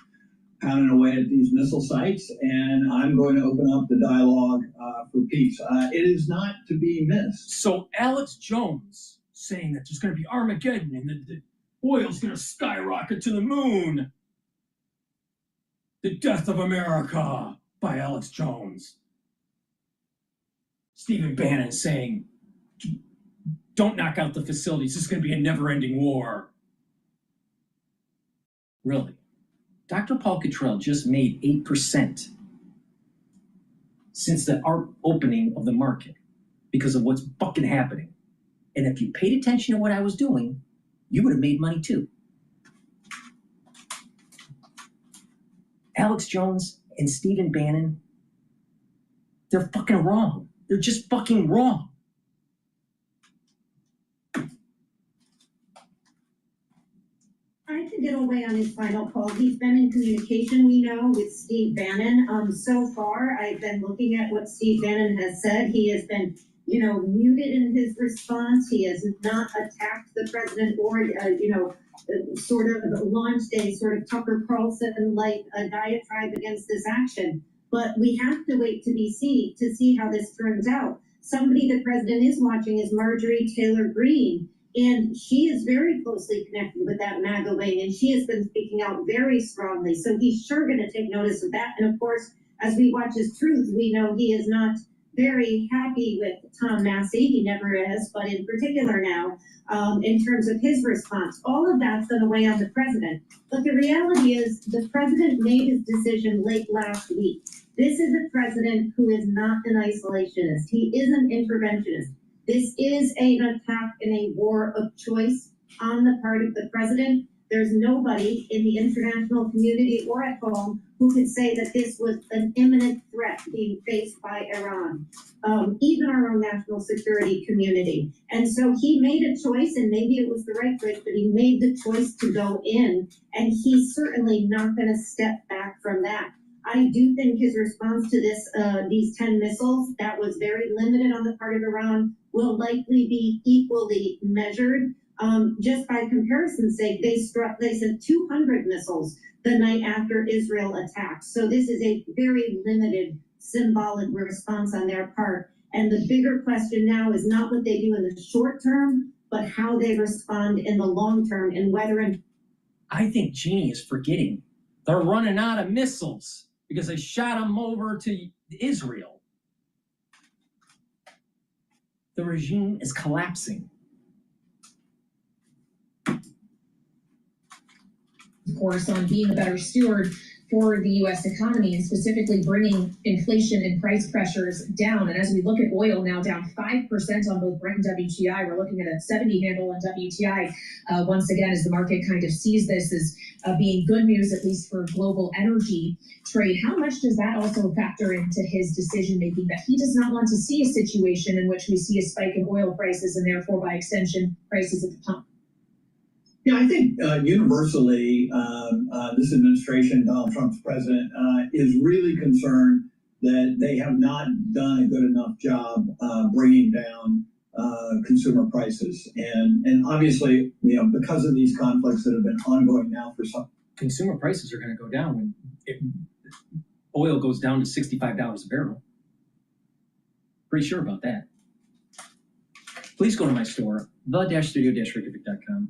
pounding away at these missile sites, and I'm going to open up the dialogue for peace. It is not to be missed. So Alex Jones saying that there's going to be Armageddon and the oil's going to skyrocket to the moon. The Death of America by Alex Jones. Stephen Bannon saying, don't knock out the facilities. This is going to be a never-ending war. Really? Dr. Paul Cottrell just made 8% since the opening of the market because of what's fucking happening. And if you paid attention to what I was doing, you would have made money too. Alex Jones and Stephen Bannon, they're fucking wrong. They're just fucking wrong. I could get away on his final call. He's been in communication, we know, with Steve Bannon. So far, I've been looking at what Steve Bannon has said. He has been, muted in his response. He has not attacked the president or, sort of launched a sort of Tucker Carlson-like diatribe against this action. But we have to wait to see how this turns out. Somebody the president is watching is Marjorie Taylor Greene. And she is very closely connected with that MAGA wing, and she has been speaking out very strongly. So he's sure going to take notice of that. And of course, as we watch his truth, we know he is not very happy with Tom Massey. He never is, but in particular now, in terms of his response, all of that's going to weigh on the president. But the reality is the president made his decision late last week. This is a president who is not an isolationist. He is an interventionist. This is an attack and a war of choice on the part of the president. There's nobody in the international community or at home who could say that this was an imminent threat being faced by Iran, even our own national security community. And so he made a choice, and maybe it was the right choice, but he made the choice to go in, and he's certainly not going to step back from that. I do think his response to these 10 missiles, that was very limited on the part of Iran, will likely be equally measured. Just by comparison's sake, they sent 200 missiles the night after Israel attacked. So this is a very limited symbolic response on their part. And the bigger question now is not what they do in the short term, but how they respond in the long term and whether. I think Jeannie is forgetting they're running out of missiles because they shot them over to Israel. The regime is collapsing. Of course, on being a better steward for the U.S. economy and specifically bringing inflation and price pressures down. And as we look at oil now down 5% on both Brent and WTI, we're looking at a 70 handle on WTI once again as the market kind of sees this as being good news, at least for global energy trade. How much does that also factor into his decision making that he does not want to see a situation in which we see a spike in oil prices and therefore by extension prices at the pump? Yeah, I think universally, this administration, Donald Trump's president, is really concerned that they have not done a good enough job bringing down consumer prices. And obviously, because of these conflicts that have been ongoing now for some. Consumer prices are going to go down when oil goes down to $65 a barrel. Pretty sure about that. Please go to my store, the-studio-reykjavik.com.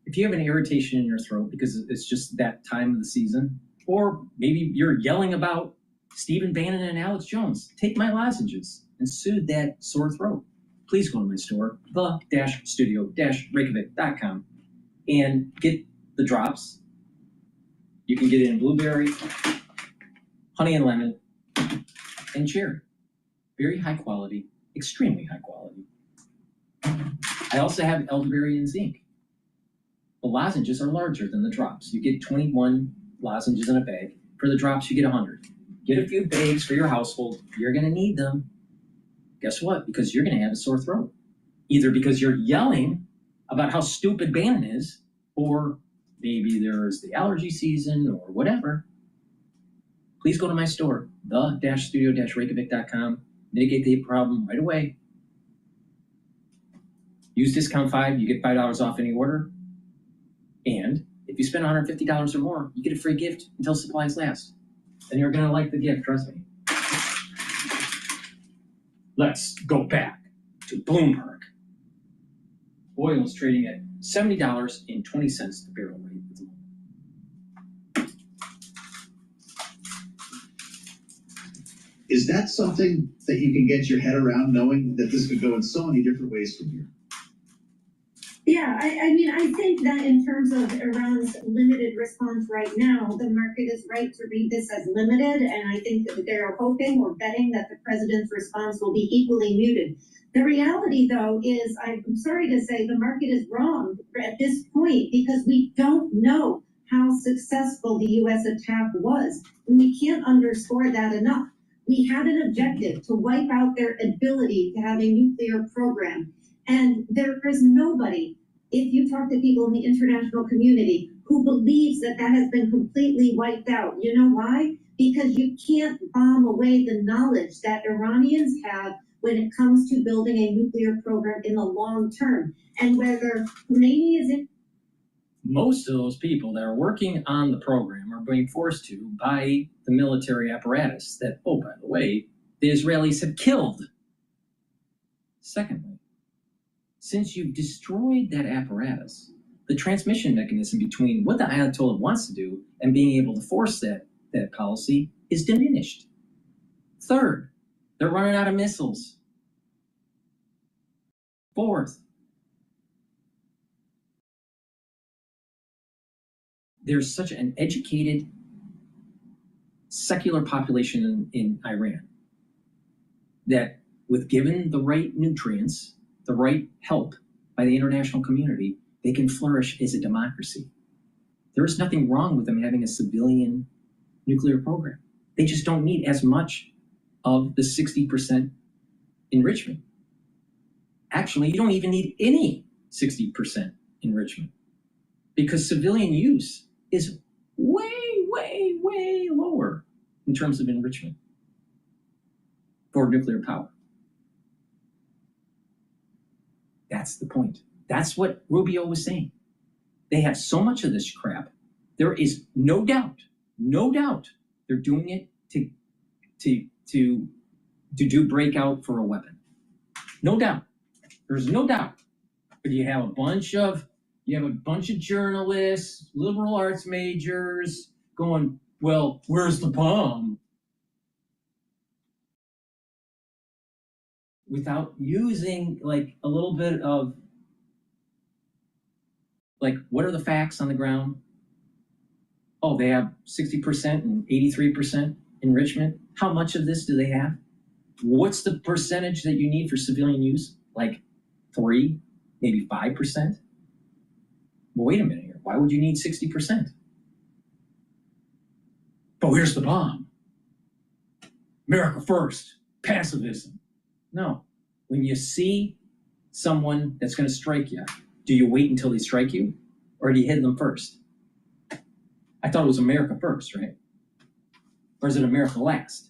If you have an irritation in your throat because it's just that time of the season, or maybe you're yelling about Stephen Bannon and Alex Jones, take my lozenges and soothe that sore throat. Please go to my store, the-studio-reykjavik.com, and get the drops. You can get it in blueberry, honey and lemon, and cherry. Very high quality, extremely high quality. I also have elderberry and zinc. The lozenges are larger than the drops. You get 21 lozenges in a bag. For the drops, you get 100. Get a few bags for your household. You're going to need them. Guess what? Because you're going to have a sore throat. Either because you're yelling about how stupid Bannon is, or maybe there's the allergy season or whatever. Please go to my store, the-studio-reykjavik.com. Mitigate the problem right away. Use discount 5. You get $5 off any order. And if you spend $150 or more, you get a free gift until supplies last. And you're gonna like the gift, trust me. Let's go back to Bloomberg. Oil is trading at $70.20 a barrel rate at the moment. Is that something that you can get your head around, knowing that this could go in so many different ways from here? Yeah, I mean, I think that in terms of Iran's limited response right now, the market is right to read this as limited, and I think that they're hoping or betting that the president's response will be equally muted. The reality, though, is I'm sorry to say the market is wrong at this point because we don't know how successful the U.S. attack was, and we can't underscore that enough. We had an objective to wipe out their ability to have a nuclear program, and there is nobody, if you talk to people in the international community, who believes that that has been completely wiped out. You know why? Because you can't bomb away the knowledge that Iranians have when it comes to building a nuclear program in the long term. And whether Khomeini is in... Most of those people that are working on the program are being forced to by the military apparatus that, oh, by the way, the Israelis have killed. Secondly, since you've destroyed that apparatus, the transmission mechanism between what the Ayatollah wants to do and being able to force that policy is diminished. Third, they're running out of missiles. Fourth, there's such an educated, secular population in Iran that with given the right nutrients, the right help by the international community, they can flourish as a democracy. There is nothing wrong with them having a civilian nuclear program. They just don't need as much of the 60% enrichment. Actually, you don't even need any 60% enrichment because civilian use is way, way, way lower in terms of enrichment for nuclear power. That's the point. That's what Rubio was saying. They have so much of this crap. There is no doubt, they're doing it to do breakout for a weapon. No doubt. There's no doubt. But you have a bunch of journalists, liberal arts majors going, well, where's the bomb? Without using like a little bit of like, what are the facts on the ground? Oh, they have 60% and 83% enrichment. How much of this do they have? What's the percentage that you need for civilian use? Like 3, maybe 5%? Well, wait a minute here. Why would you need 60%? But where's the bomb? America first, pacifism. No. When you see someone that's going to strike you, do you wait until they strike you? Or do you hit them first? I thought it was America first, right? Or is it America last?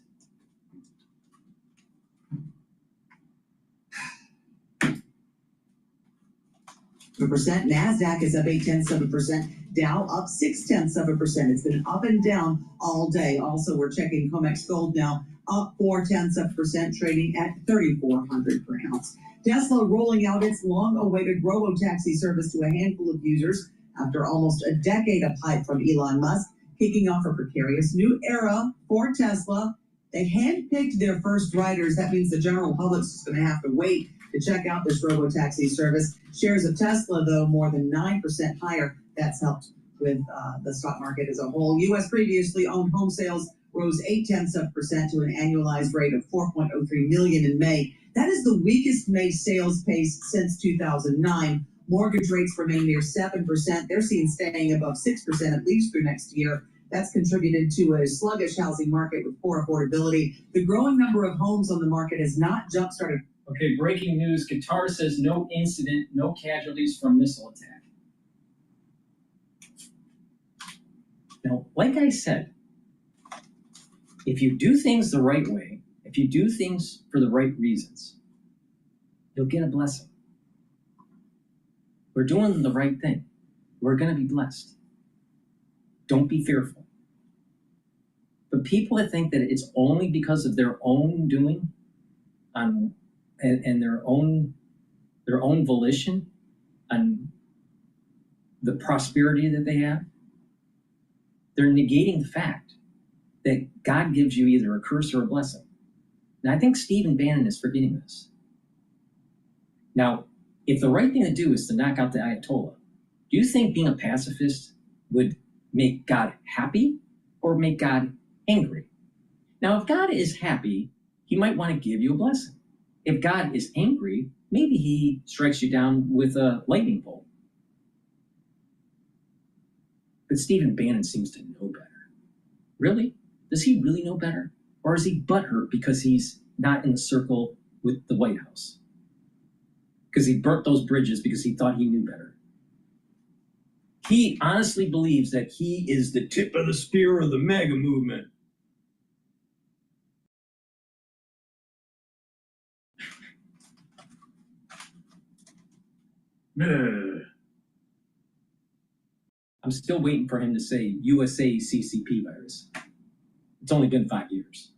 percent. NASDAQ is up 0.8%. Dow up 0.6%. It's been up and down all day. Also, we're checking COMEX Gold now, up 0.4%, trading at 3,400 per ounce. Tesla rolling out its long-awaited robo-taxi service to a handful of users after almost a decade of hype from Elon Musk, kicking off a precarious new era for Tesla. They handpicked their first riders. That means the general public's just going to have to wait to check out this robo-taxi service. Shares of Tesla, though, more than 9% higher. That's helped with the stock market as a whole. U.S. previously owned home sales rose 0.8% to an annualized rate of 4.03 million in May. That is the weakest May sales pace since 2009. Mortgage rates remain near 7%. They're seen staying above 6% at least through next year. That's contributed to a sluggish housing market with poor affordability. The growing number of homes on the market has not jump-started. Okay, breaking news. GETTR says no incident, no casualties from missile attack. Now, like I said, if you do things the right way, if you do things for the right reasons, you'll get a blessing. We're doing the right thing. We're going to be blessed. Don't be fearful. But people that think that it's only because of their own doing and their own volition and the prosperity that they have, they're negating the fact that God gives you either a curse or a blessing. Now, I think Stephen Bannon is forgetting this. Now, if the right thing to do is to knock out the Ayatollah, do you think being a pacifist would make God happy or make God angry? Now, if God is happy, he might want to give you a blessing. If God is angry, maybe he strikes you down with a lightning bolt. But Stephen Bannon seems to know better. Really? Does he really know better? Or is he butthurt because he's not in the circle with the White House? Because he burnt those bridges because he thought he knew better. He honestly believes that he is the tip of the spear of the MAGA movement. I'm still waiting for him to say USA CCP virus. It's only been 5 years.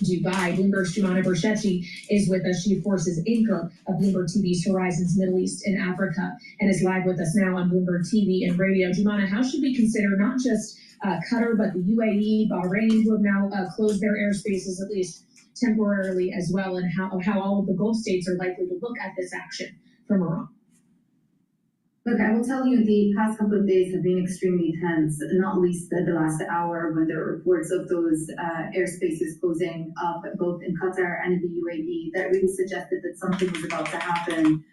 Dubai, Bloomberg's Jumana Berchetti is with us. She, of course, is anchor of Bloomberg TV's Horizons Middle East and Africa and is live with us now on Bloomberg TV and radio. Jumana, how should we consider not just Qatar, but the UAE, Bahrain, who have now closed their airspaces, at least temporarily as well, and how all of the Gulf states are likely to look at this action from Iran? Look, I will tell you, the past couple of days have been extremely tense, not least the last hour when there were reports of those airspaces closing up, both in Qatar and in the UAE, that really suggested that something was about to happen.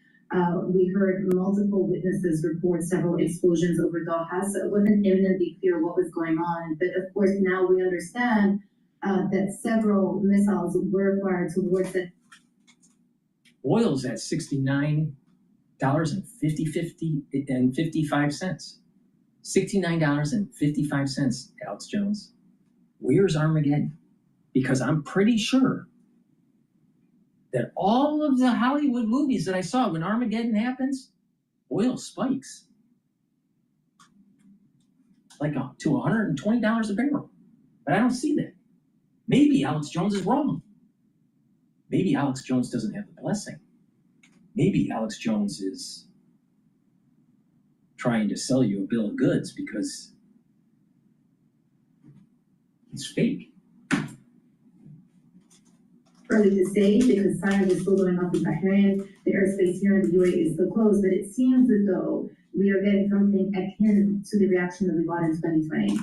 We heard multiple witnesses report several explosions over Doha, so it wasn't imminently clear what was going on. But of course, now we understand that several missiles were fired towards it. Oil's at $69.55. $69.55, Alex Jones. Where's Armageddon? Because I'm pretty sure that all of the Hollywood movies that I saw, when Armageddon happens, oil spikes like to $120 a barrel. But I don't see that. Maybe Alex Jones is wrong. Maybe Alex Jones doesn't have the blessing. Maybe Alex Jones is trying to sell you a bill of goods because it's fake. Early to say, because sirens are still going off in Bahrain, the airspace here in the UAE is still closed, but it seems as though we are getting something akin to the reaction that we got in 2020.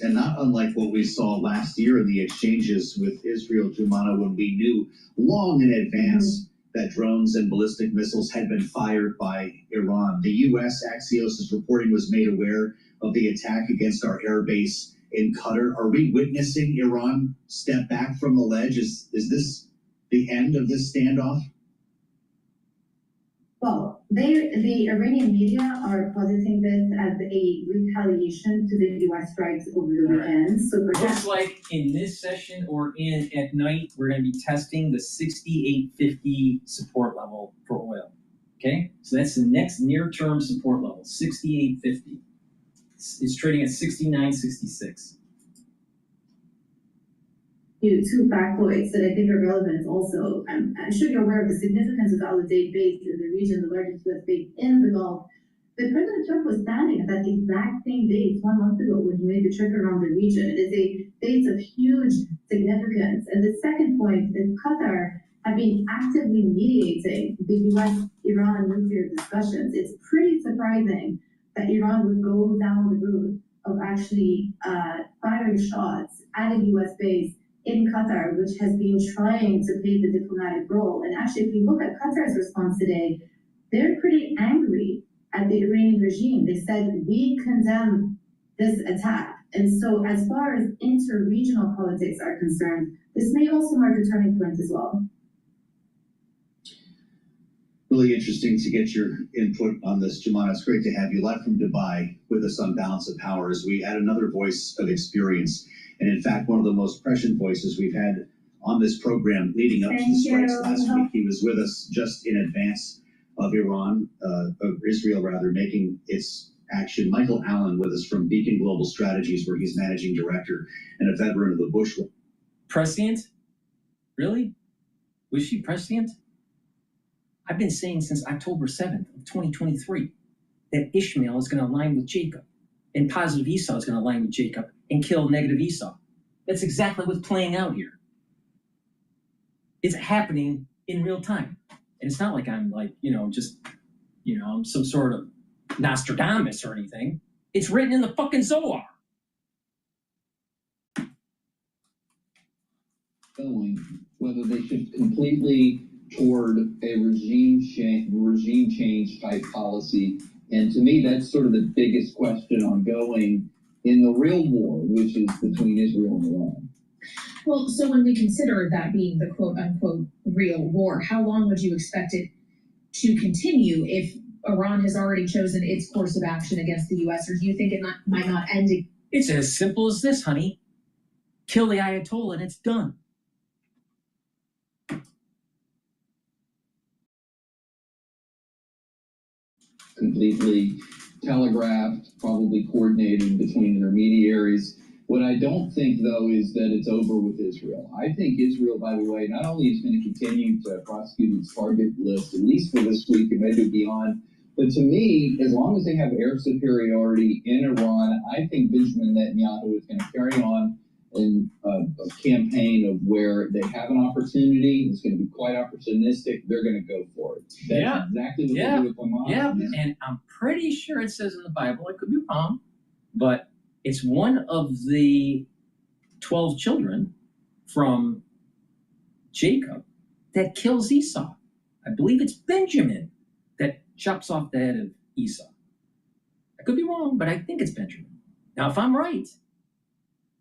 And not unlike what we saw last year in the exchanges with Israel, Jumana, when we knew long in advance that drones and ballistic missiles had been fired by Iran. The U.S. Axios' reporting was made aware of the attack against our air base in Qatar. Are we witnessing Iran step back from the ledge? Is this the end of this standoff? Well, the Iranian media are positing this as a retaliation to the U.S. strikes over the weekend. So looks like in this session or at night, we're going to be testing the 68.50 support level for oil. Okay, so that's the next near-term support level, 68.50. It's trading at 69.66. Two factoids that I think are relevant also. I'm sure you're aware of the significance of Al Udeid base in the region, the largest U.S. base in the Gulf. But President Trump was standing at that exact same base 1 month ago when he made the trip around the region. It is a base of huge significance. And the second point is Qatar have been actively mediating the U.S.-Iran nuclear discussions. It's pretty surprising that Iran would go down the route of actually firing shots at a U.S. base in Qatar, which has been trying to play the diplomatic role. And actually, if you look at Qatar's response today, they're pretty angry at the Iranian regime. They said, we condemn this attack. And so as far as inter-regional politics are concerned, this may also mark a turning point as well. Really interesting to get your input on this, Jumana. It's great to have you live from Dubai with us on Balance of Power as we add another voice of experience. And in fact, one of the most prescient voices we've had on this program leading up to the strikes last week. He was with us just in advance of Iran, of Israel rather, making its action. Michael Allen with us from Beacon Global Strategies, where he's managing director and a veteran of the Bush. Prescient? Really? Was she prescient? I've been saying since October 7th of 2023 that Ishmael is going to align with Jacob, and positive Esau is going to align with Jacob and kill negative Esau. That's exactly what's playing out here. It's happening in real time. And it's not like I'm like, I'm some sort of Nostradamus or anything. It's written in the fucking Zohar. Whether they should completely toward a regime change type policy. And to me, that's sort of the biggest question ongoing in the real war, which is between Israel and Iran. Well, so when we consider that being the quote unquote real war, how long would you expect it to continue if Iran has already chosen its course of action against the U.S., or do you think it might not end? It's as simple as this, honey. Kill the Ayatollah and it's done. Completely telegraphed, probably coordinated between intermediaries. What I don't think, though, is that it's over with Israel. I think Israel, by the way, not only is going to continue to prosecute its target list, at least for this week and maybe beyond, but to me, as long as they have air superiority in Iran, I think Benjamin Netanyahu is going to carry on in a campaign of where they have an opportunity. It's going to be quite opportunistic. They're going to go for it. That's exactly what they do with Hamas. Yeah, and I'm pretty sure it says in the Bible, I could be wrong, but it's one of the 12 children from Jacob that kills Esau. I believe it's Benjamin that chops off the head of Esau. I could be wrong, but I think it's Benjamin. Now, if I'm right,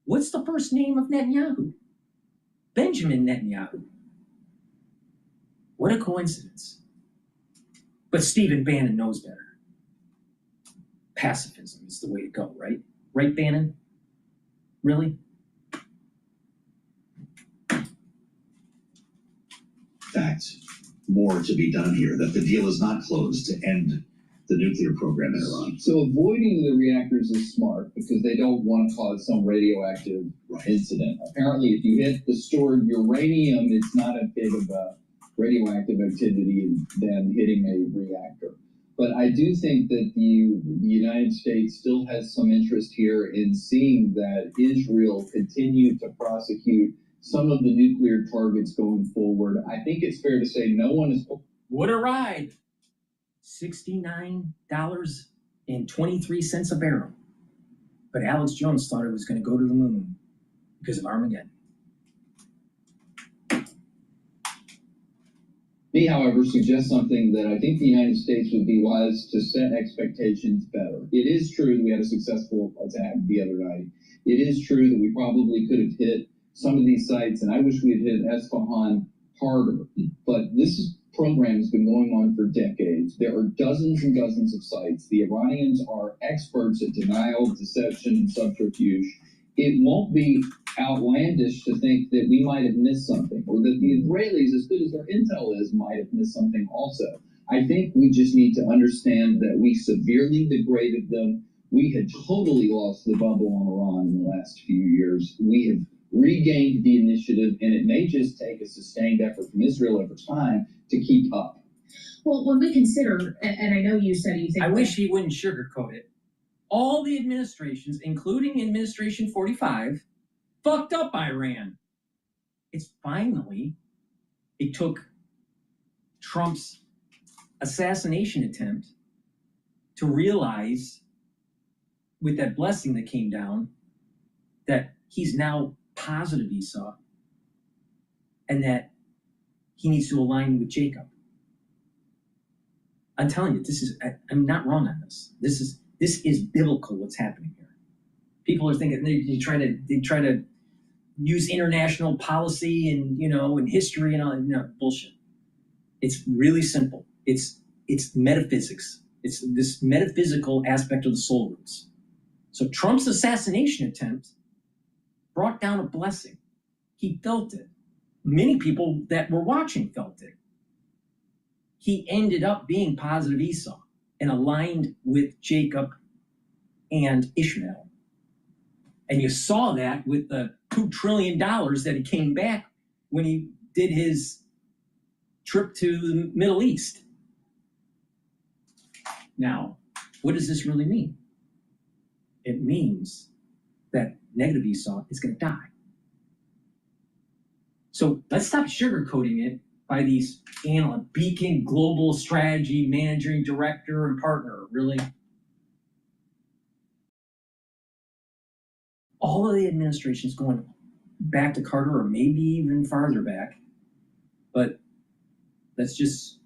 what's the first name of Netanyahu? Benjamin Netanyahu. What a coincidence. But Stephen Bannon knows better. Pacifism is the way to go, right? Right, Bannon? Really? Fact, more to be done here, that the deal is not closed to end the nuclear program in Iran. So avoiding the reactors is smart because they don't want to cause some radioactive incident. Apparently, if you hit the stored uranium, it's not a big of a radioactive activity than hitting a reactor. But I do think that the United States still has some interest here in seeing that Israel continue to prosecute some of the nuclear targets going forward. I think it's fair to say no one is... What a ride. $69.23 a barrel. But Alex Jones thought it was going to go to the moon because of Armageddon. Me, however, suggests something that I think the United States would be wise to set expectations better. It is true that we had a successful attack the other night. It is true that we probably could have hit some of these sites, and I wish we had hit Esfahan harder. But this program has been going on for decades. There are dozens and dozens of sites. The Iranians are experts at denial, deception, and subterfuge. It won't be outlandish to think that we might have missed something, or that the Israelis, as good as their intel is, might have missed something also. I think we just need to understand that we severely degraded them. We had totally lost the bubble on Iran in the last few years. We have regained the initiative, and it may just take a sustained effort from Israel over time to keep up. Well, when we consider, and I know you said you think... I wish he wouldn't sugarcoat it. All the administrations, including Administration 45, fucked up Iran. It's finally, it took Trump's assassination attempt to realize, with that blessing that came down, that he's now positive Esau and that he needs to align with Jacob. I'm telling you, I'm not wrong on this. This is biblical what's happening here. People are thinking they try to use international policy and and history and all that. Bullshit. It's really simple. It's metaphysics. It's this metaphysical aspect of the soul roots. So Trump's assassination attempt brought down a blessing. He felt it. Many people that were watching felt it. he ended up being positive Esau and aligned with Jacob and Ishmael. And you saw that with the $2 trillion that he came back when he did his trip to the Middle East. Now, what does this really mean? It means that negative Esau is going to die. So let's stop sugarcoating it by these analysts, Beacon Global Strategy Managing Director and Partner, really. All of the administrations going back to Carter or maybe even farther back, but let's just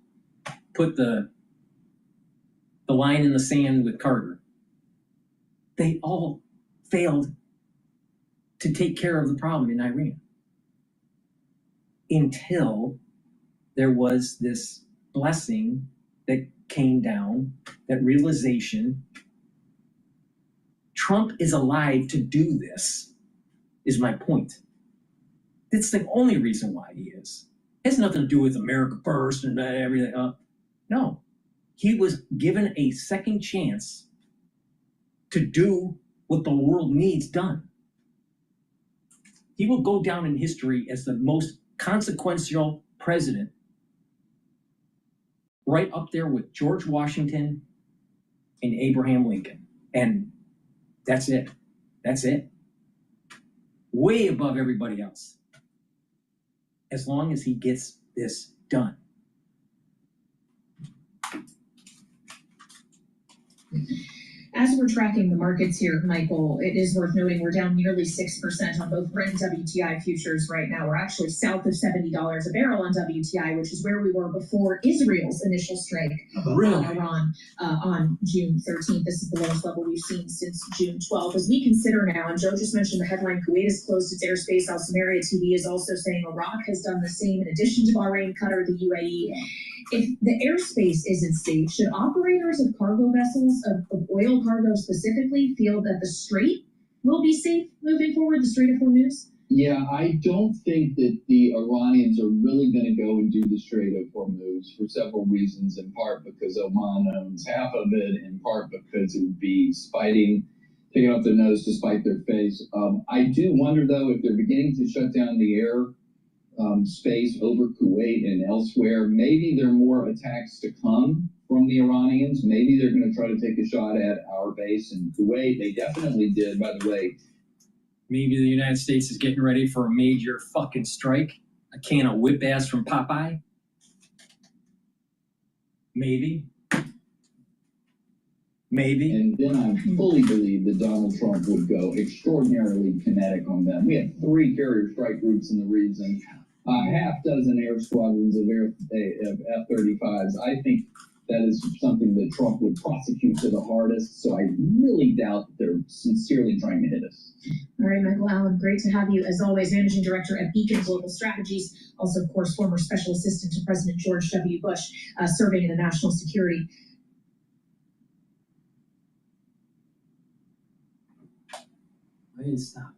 put the line in the sand with Carter. They all failed to take care of the problem in Iran until there was this blessing that came down, that realization. Trump is alive to do this, is my point. That's the only reason why he is. It has nothing to do with America first and everything. No, he was given a second chance to do what the world needs done. He will go down in history as the most consequential president, right up there with George Washington and Abraham Lincoln. And that's it. That's it. Way above everybody else. As long as he gets this done. As we're tracking the markets here, Michael, it is worth noting we're down nearly 6% on both Brent and WTI futures right now. We're actually south of $70 a barrel on WTI, which is where we were before Israel's initial strike on Iran on June 13th. This is the lowest level we've seen since June 12th. As we consider now, and Joe just mentioned the headline, Kuwait has closed its airspace. Al Samaria TV is also saying Iraq has done the same in addition to Bahrain, Qatar, the UAE. If the airspace isn't safe, should operators of cargo vessels, of oil cargo specifically, feel that the Strait will be safe moving forward, the Strait of Hormuz? Yeah, I don't think that the Iranians are really going to go and do the Strait of Hormuz for several reasons, in part because Oman owns half of it, in part because it would be taking off their nose to spite their face. I do wonder, though, if they're beginning to shut down the air space over Kuwait and elsewhere, maybe there are more attacks to come from the Iranians. Maybe they're going to try to take a shot at our base in Kuwait. They definitely did, by the way. Maybe the United States is getting ready for a major fucking strike. A can of whip ass from Popeye. Maybe. Maybe. And then I fully believe that Donald Trump would go extraordinarily kinetic on them. We have 3 carrier strike groups in the region, half dozen air squadrons of F-35s. I think that is something that Trump would prosecute to the hardest. So I really doubt that they're sincerely trying to hit us. All right, Michael Allen, great to have you as always, Managing Director at Beacon Global Strategies, also, of course, former Special Assistant to President George W. Bush, serving in the national security. I didn't stop.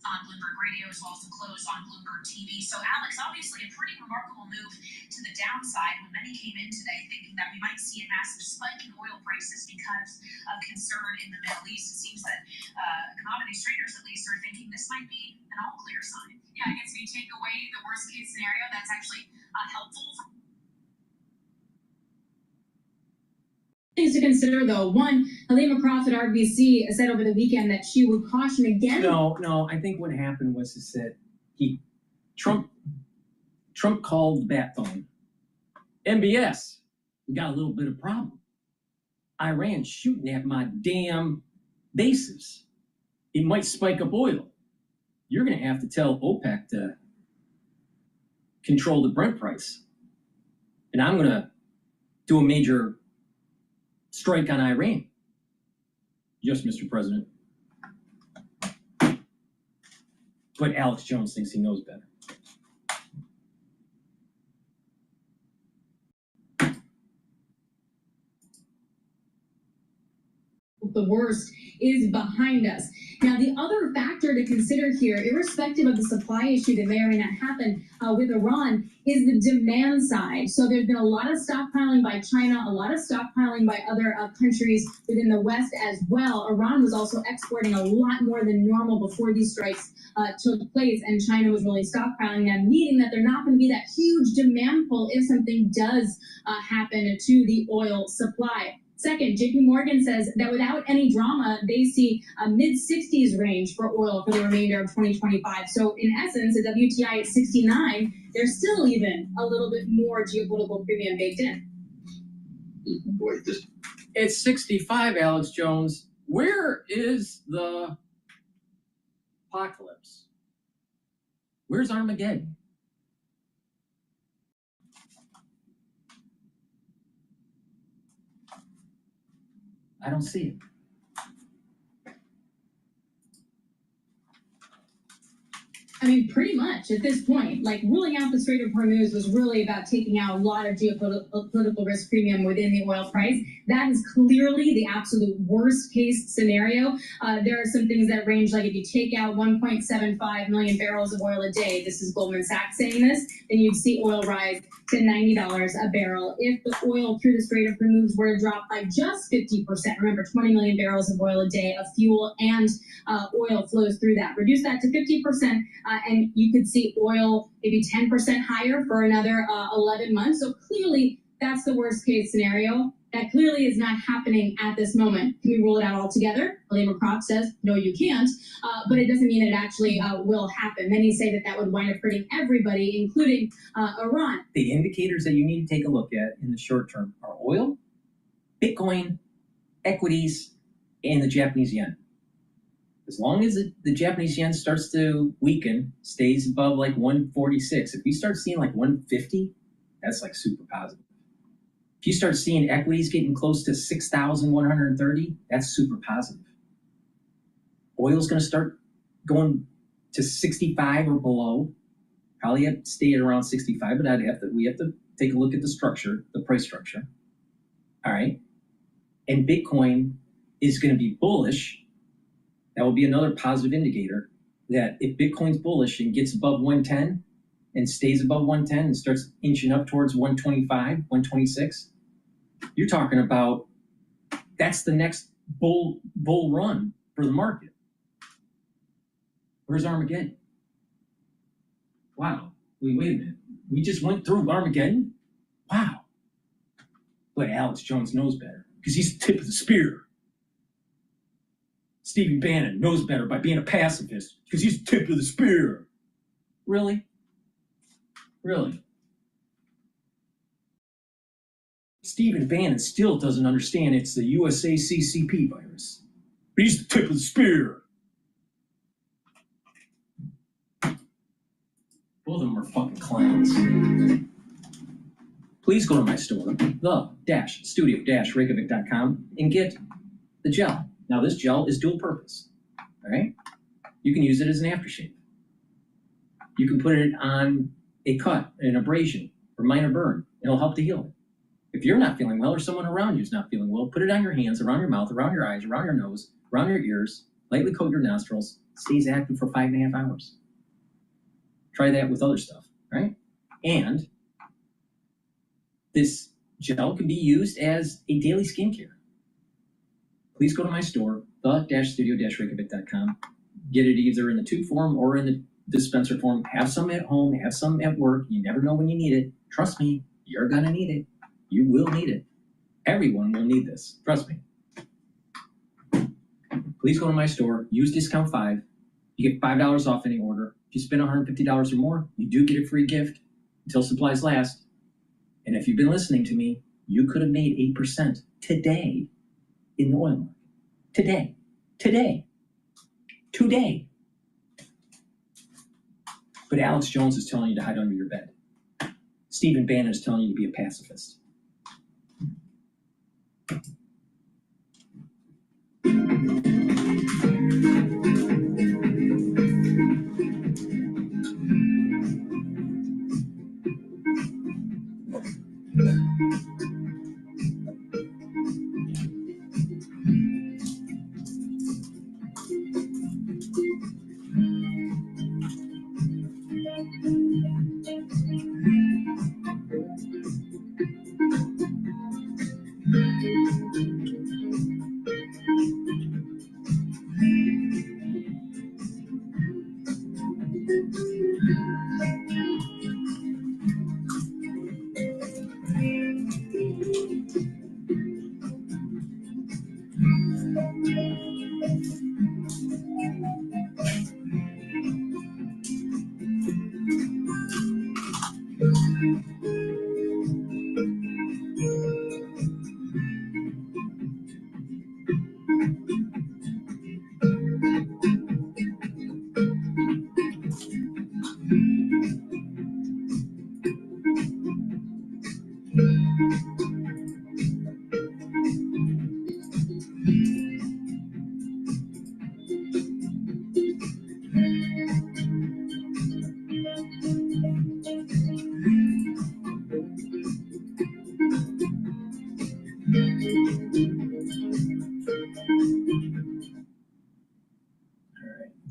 On Bloomberg Radio, as well as closed on Bloomberg TV. So, Alex, obviously a pretty remarkable move to the downside when many came in today thinking that we might see a massive spike in oil prices because of concern in the Middle East. It seems that commodities traders, at least, are thinking this might be an all-clear sign. Yeah, I guess if you take away the worst-case scenario, that's actually helpful. Things to consider, though. One, Halima Croft at RBC said over the weekend that she would caution again. No. I think what happened was that Trump called the bat phone. MBS, we got a little bit of problem. Iran shooting at my damn bases. It might spike up oil. You're going to have to tell OPEC to control the Brent price. And I'm going to do a major strike on Iran. Yes, Mr. President. But Alex Jones thinks he knows better. The worst is behind us. Now, the other factor to consider here, irrespective of the supply issue that may or may not happen with Iran, is the demand side. So there's been a lot of stockpiling by China, a lot of stockpiling by other countries within the West as well. Iran was also exporting a lot more than normal before these strikes took place, and China was really stockpiling them, meaning that there's not going to be that huge demand pull if something does happen to the oil supply. Second, JP Morgan says that without any drama, they see a mid-60s range for oil for the remainder of 2025. So in essence, a WTI at 69, there's still even a little bit more geopolitical premium baked in. Boy, it's 65, Alex Jones. Where is the apocalypse? Where's Armageddon? I don't see it. I mean, pretty much at this point, like ruling out the Strait of Hormuz was really about taking out a lot of geopolitical risk premium within the oil price. That is clearly the absolute worst case scenario. There are some things that range, like if you take out 1.75 million barrels of oil a day, this is Goldman Sachs saying this, then you'd see oil rise to $90 a barrel. If the oil through the Strait of Hormuz were to drop by just 50%, remember 20 million barrels of oil a day of fuel and oil flows through that. Reduce that to 50%, and you could see oil maybe 10% higher for another 11 months. So clearly, that's the worst case scenario. That clearly is not happening at this moment. Can we rule it out altogether? William McCroft says, no, you can't. But it doesn't mean it actually will happen. Many say that that would wind up hurting everybody, including Iran. The indicators that you need to take a look at in the short term are oil, Bitcoin, equities, and the Japanese yen. As long as the Japanese yen starts to weaken, stays above like 146, if you start seeing like 150, that's like super positive. If you start seeing equities getting close to 6,130, that's super positive. Oil's going to start going to 65 or below. Probably have to stay at around 65, but we have to take a look at the structure, the price structure. All right. And Bitcoin is going to be bullish. That will be another positive indicator that if Bitcoin's bullish and gets above 110 and stays above 110 and starts inching up towards 125, 126, you're talking about that's the next bull run for the market. Where's Armageddon? Wow. Wait a minute. We just went through Armageddon? Wow. But Alex Jones knows better because he's the tip of the spear. Stephen Bannon knows better by being a pacifist because he's the tip of the spear. Really? Really? Stephen Bannon still doesn't understand it's the USACCP virus. But he's the tip of the spear. Both of them are fucking clowns. Please go to my store, the-studio-reykjavik.com, and get the gel. Now, this gel is dual purpose, all right? You can use it as an aftershave. You can put it on a cut, an abrasion, or minor burn. It'll help to heal it. If you're not feeling well or someone around you is not feeling well, put it on your hands, around your mouth, around your eyes, around your nose, around your ears, lightly coat your nostrils, stays active for 5.5 hours. Try that with other stuff, right? And this gel can be used as a daily skincare. Please go to my store, the-studio-reykjavik.com. Get it either in the tube form or in the dispenser form. Have some at home, have some at work. You never know when you need it. Trust me, you're going to need it. You will need it. Everyone will need this. Trust me. Please go to my store. Use discount 5. You get $5 off any order. If you spend $150 or more, you do get a free gift until supplies last. And if you've been listening to me, you could have made 8% today in the oil market. Today. But Alex Jones is telling you to hide under your bed. Stephen Bannon is telling you to be a pacifist.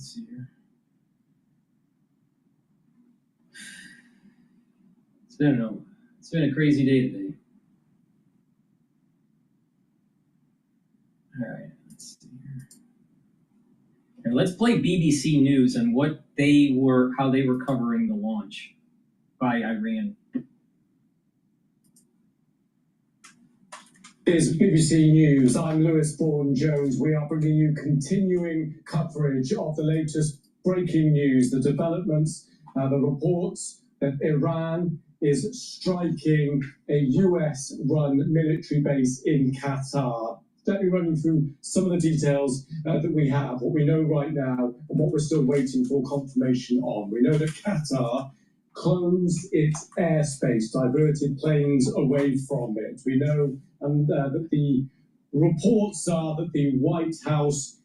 Let's see here. It's been a crazy day today. All right, let's see here. And let's play BBC News and how they were covering the launch by Iran. Is BBC News. I'm Lewis Bourne-Jones. We are bringing you continuing coverage of the latest breaking news, the developments, the reports that Iran is striking a US-run military base in Qatar. Let me run you through some of the details that we have, what we know right now, and what we're still waiting for confirmation on. We know that Qatar closed its airspace, diverted planes away from it. We know that the reports are that the White House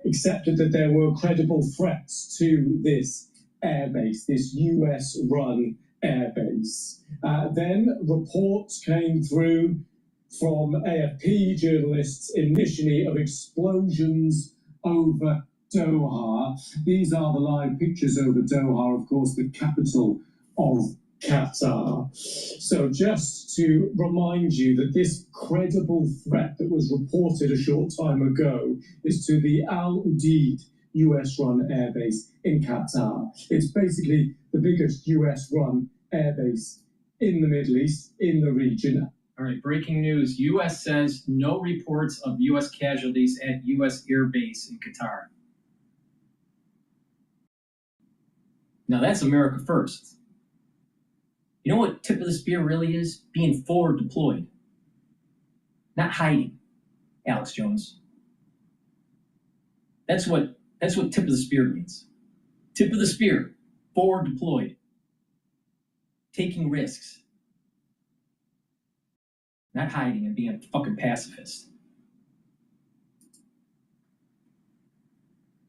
accepted that there were credible threats to this airbase, this US-run airbase. Then reports came through from AFP journalists initially of explosions over Doha. These are the live pictures over Doha, of course, the capital of Qatar. So just to remind you that this credible threat that was reported a short time ago is to the Al Udeid US-run airbase in Qatar. It's basically the biggest US-run airbase in the Middle East, in the region. All right, breaking news. U.S. says no reports of U.S. casualties at U.S. air base in Qatar. Now that's America first. You know what tip of the spear really is? Being forward deployed. Not hiding, Alex Jones. That's what tip of the spear means. Tip of the spear, forward deployed. Taking risks. Not hiding and being a fucking pacifist.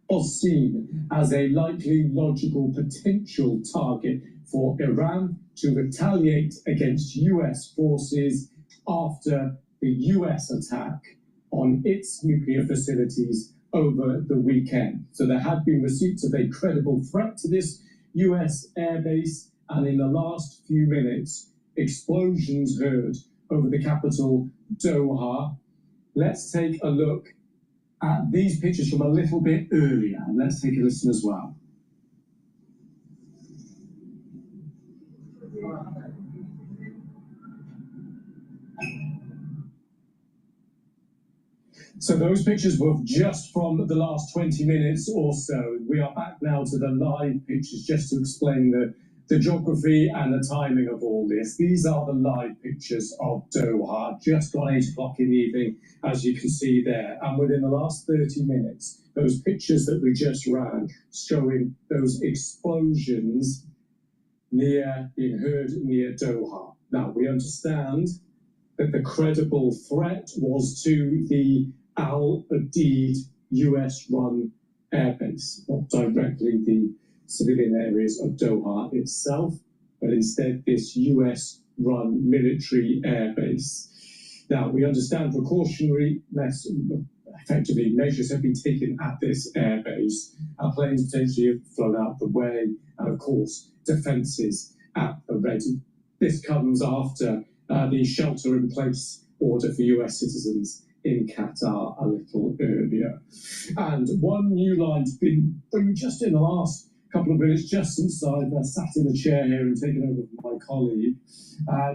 Was seen as a likely logical potential target for Iran to retaliate against US forces after the US attack on its nuclear facilities over the weekend. So there had been receipts of a credible threat to this US airbase, and in the last few minutes, explosions heard over the capital, Doha. Let's take a look at these pictures from a little bit earlier, and let's take a listen as well. So those pictures were just from the last 20 minutes or so. We are back now to the live pictures just to explain the geography and the timing of all this. These are the live pictures of Doha, just gone 8 o'clock in the evening, as you can see there. And within the last 30 minutes, those pictures that we just ran showing those explosions being heard near Doha. Now, we understand that the credible threat was to the Al Udeid US-run airbase, not directly the civilian areas of Doha itself, but instead this US-run military airbase. Now, we understand precautionary effectively measures have been taken at this airbase. Our planes potentially have flown out the way, and of course, defences at the ready. This comes after the shelter-in-place order for US citizens in Qatar a little earlier. And one new line's been just in the last couple of minutes, just since I've sat in the chair here and taken over from my colleague.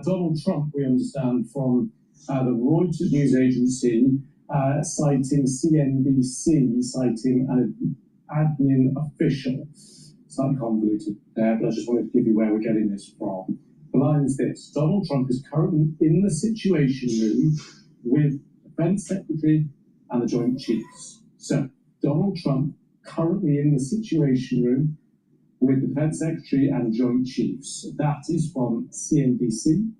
Donald Trump, we understand from the Reuters news agency, citing CNBC, citing an admin official. Slightly convoluted there, but I just wanted to give you where we're getting this from. The line is this: Donald Trump is currently in the Situation Room with the Defense Secretary and the Joint Chiefs. So, Donald Trump currently in the Situation Room with the Defense Secretary and Joint Chiefs. That is from CNBC,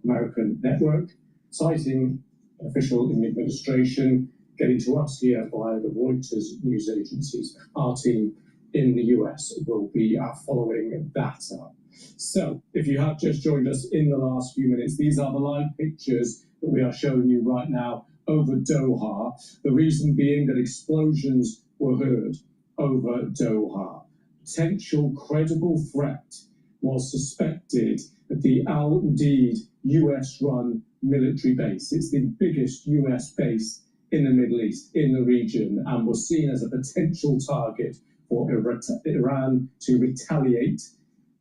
American network, citing an official in the administration, getting to us here via the Reuters news agencies. Our team in the US will be following that up. So, if you have just joined us in the last few minutes, these are the live pictures that we are showing you right now over Doha. The reason being that explosions were heard over Doha. Potential credible threat was suspected at the Al Udeid US-run military base. It's the biggest US base in the Middle East, in the region, and was seen as a potential target for Iran to retaliate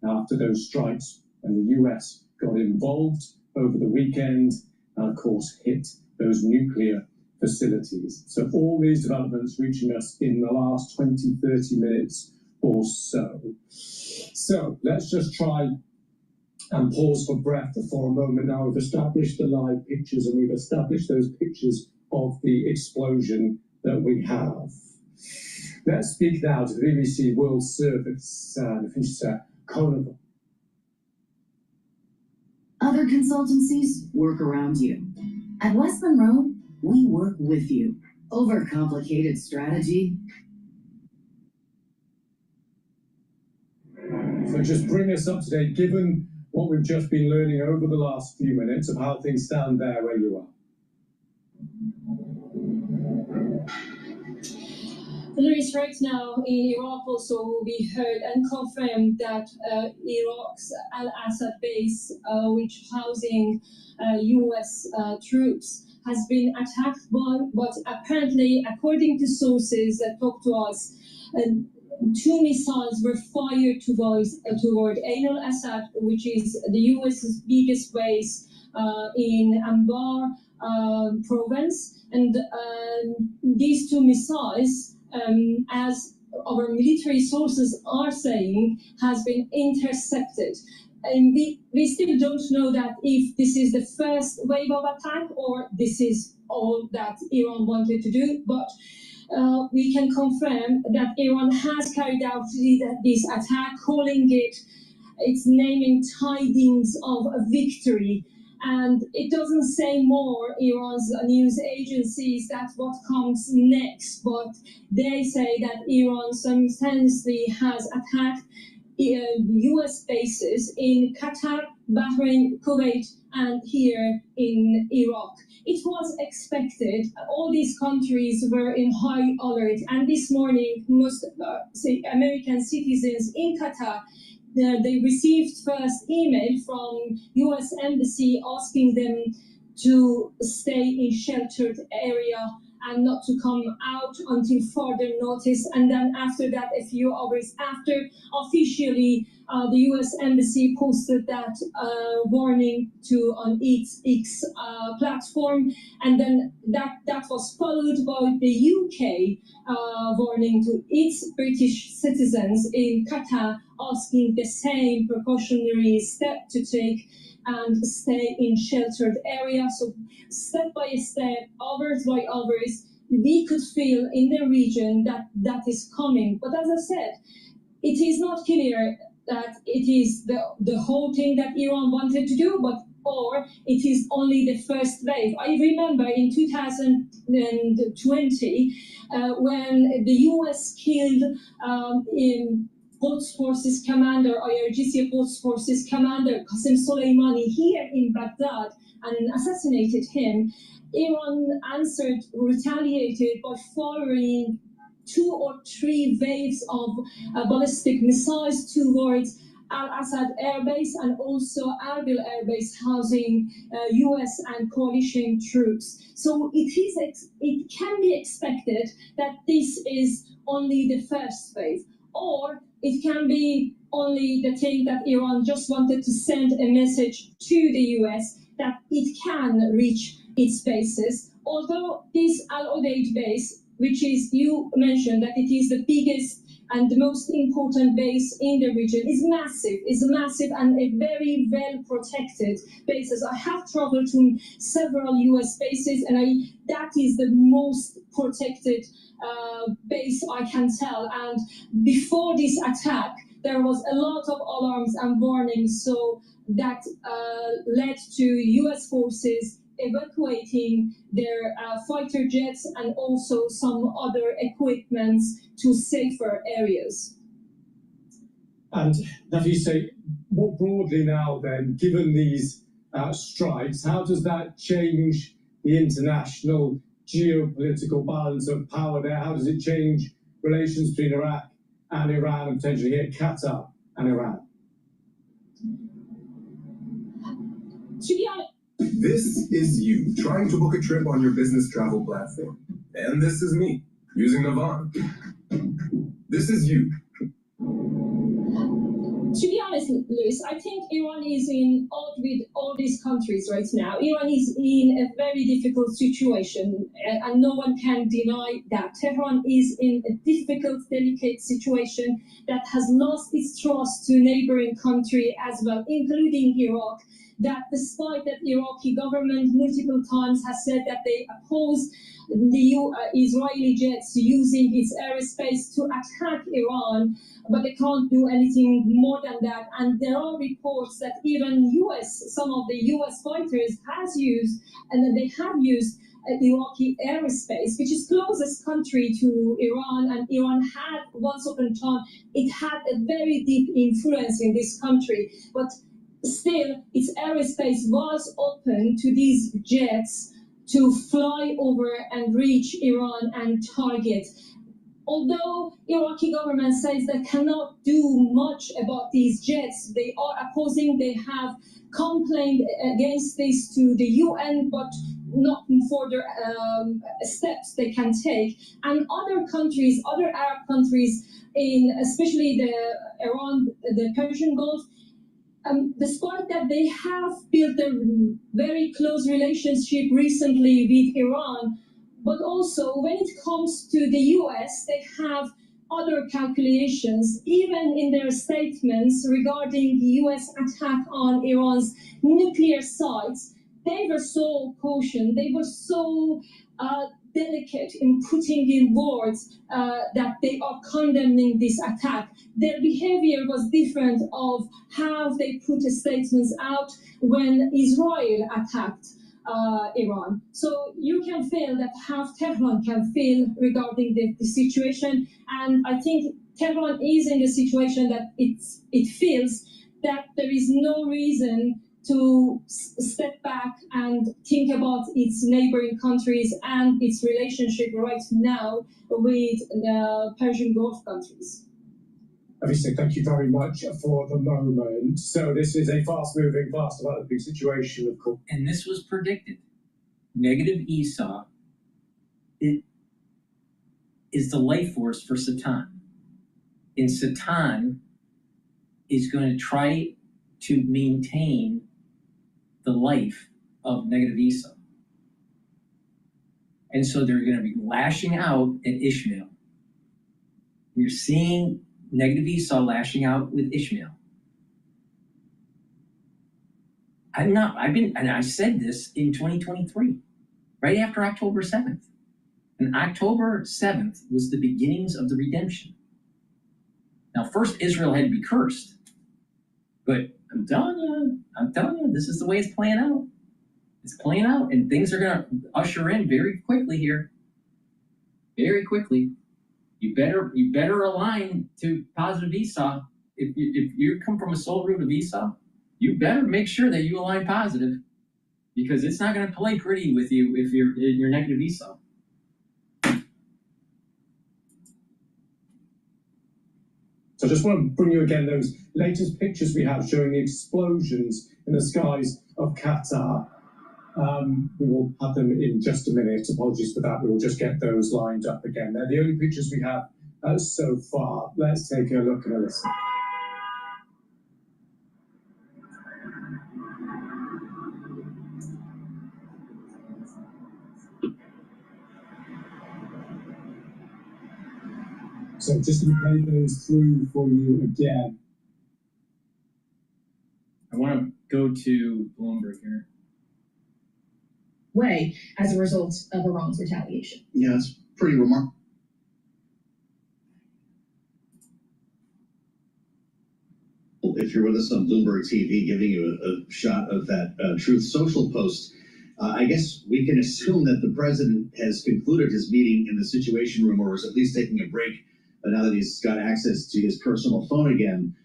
after those strikes. And the US got involved over the weekend and, of course, hit those nuclear facilities. So all these developments reaching us in the last 20, 30 minutes or so. So let's just try and pause for breath for a moment. Now we've established the live pictures and we've established those pictures of the explosion that we have. Let's speak now to the BBC World Service. Conan. Other consultancies work around you. At West Monroe, we work with you. Overcomplicated strategy. So just bring us up to date, given what we've just been learning over the last few minutes of how things stand there where you are. Luis, right now in Iraq also we heard and confirmed that Iraq's Al-Assad base, which housing US troops, has been attacked but apparently, according to sources that talk to us, 2 missiles were fired toward Ain al-Assad, which is the US's biggest base in Anbar province. And these 2 missiles, as our military sources are saying, has been intercepted. And we still don't know that if this is the first wave of attack or this is all that Iran wanted to do, but we can confirm that Iran has carried out this attack, calling its naming tidings of a victory. And it doesn't say more, Iran's news agencies, that's what comes next, but they say that Iran simultaneously has attacked US bases in Qatar, Bahrain, Kuwait, and here in Iraq. It was expected. All these countries were in high alert, and this morning, most American citizens in Qatar, they received first email from US Embassy asking them to stay in sheltered area and not to come out until further notice. And then after that, a few hours after, officially, the US Embassy posted that warning on its X platform. And then that was followed by the UK warning to its British citizens in Qatar, asking the same precautionary step to take and stay in sheltered area. So step by step, hours by hours, we could feel in the region that is coming. But as I said, it is not clear that it is the whole thing that Iran wanted to do, or it is only the first wave. I remember in 2020 when the US killed Quds Forces commander, IRGC Quds Forces commander Qasem Soleimani here in Baghdad and assassinated him. Iran retaliated by firing 2 or 3 waves of ballistic missiles towards Al-Assad Air Base and also Erbil Air Base housing US and coalition troops. So it can be expected that this is only the first wave, or it can be only the thing that Iran just wanted to send a message to the US that it can reach its bases. Although this Al Udeid base, which is, you mentioned that it is the biggest and the most important base in the region, is massive and a very well protected bases. I have traveled to several US bases, and that is the most protected base I can tell. And before this attack, there was a lot of alarms and warnings, so that led to US forces evacuating their fighter jets and also some other equipments to safer areas. And Nafisa, more broadly now then, given these strikes, how does that change the international geopolitical balance of power there? How does it change relations between Iraq and Iran and potentially hit Qatar and Iran? To be honest, This is you trying to book a trip on your business travel platform. And this is me using Navan. This is you. to be honest, Luis, I think Iran is in odd with all these countries right now. Iran is in a very difficult situation, and no one can deny that. Tehran is in a difficult, delicate situation that has lost its trust to neighboring country as well, including Iraq. That despite that Iraqi government multiple times has said that they oppose the Israeli jets using its airspace to attack Iran, but they can't do anything more than that. And there are reports that even some of the US fighters has used, and that they have used Iraqi airspace, which is closest country to Iran, and Iran had once upon a time, it had a very deep influence in this country, but still its airspace was open to these jets to fly over and reach Iran and target. Although Iraqi government says they cannot do much about these jets, they are opposing, they have complained against this to the UN, but not further steps they can take. And other countries, other Arab countries, especially the Persian Gulf, despite that they have built a very close relationship recently with Iran, but also when it comes to the US, they have other calculations, even in their statements regarding the US attack on Iran's nuclear sites. They were so cautious, they were so delicate in putting in words that they are condemning this attack. Their behavior was different of how they put statements out when Israel attacked Iran. So you can feel that how Tehran can feel regarding the situation, and I think Tehran is in the situation that it feels that there is no reason to step back and think about its neighboring countries and its relationship right now with the Persian Gulf countries. Obviously, thank you very much for the moment. So this is a fast-moving, fast-developing situation, of course. And this was predicted. Negative Esau is the life force for Satan. And Satan is going to try to maintain the life of negative Esau. And so they're going to be lashing out at Ishmael. You're seeing negative Esau lashing out with Ishmael. And I said this in 2023, right after October 7th. And October 7th was the beginnings of the redemption. Now, first Israel had to be cursed, but I'm telling you, this is the way it's playing out. It's playing out, and things are going to usher in very quickly here. Very quickly. You better align to positive Esau. If you come from a soul root of Esau, you better make sure that you align positive, because it's not going to play pretty with you if you're negative Esau. So I just want to bring you again those latest pictures we have showing the explosions in the skies of Qatar. We will have them in just a minute. Apologies for that. We will just get those lined up again. They're the only pictures we have so far. Let's take a look and a listen. So just to play those through for you again. I want to go to Bloomberg here. Way as a result of Iran's retaliation. Yeah, it's pretty remarkable. If you're with us on Bloomberg TV, giving you a shot of that Truth Social post, I guess we can assume that the president has concluded his meeting in the Situation Room, or is at least taking a break now that he's got access to his personal phone again.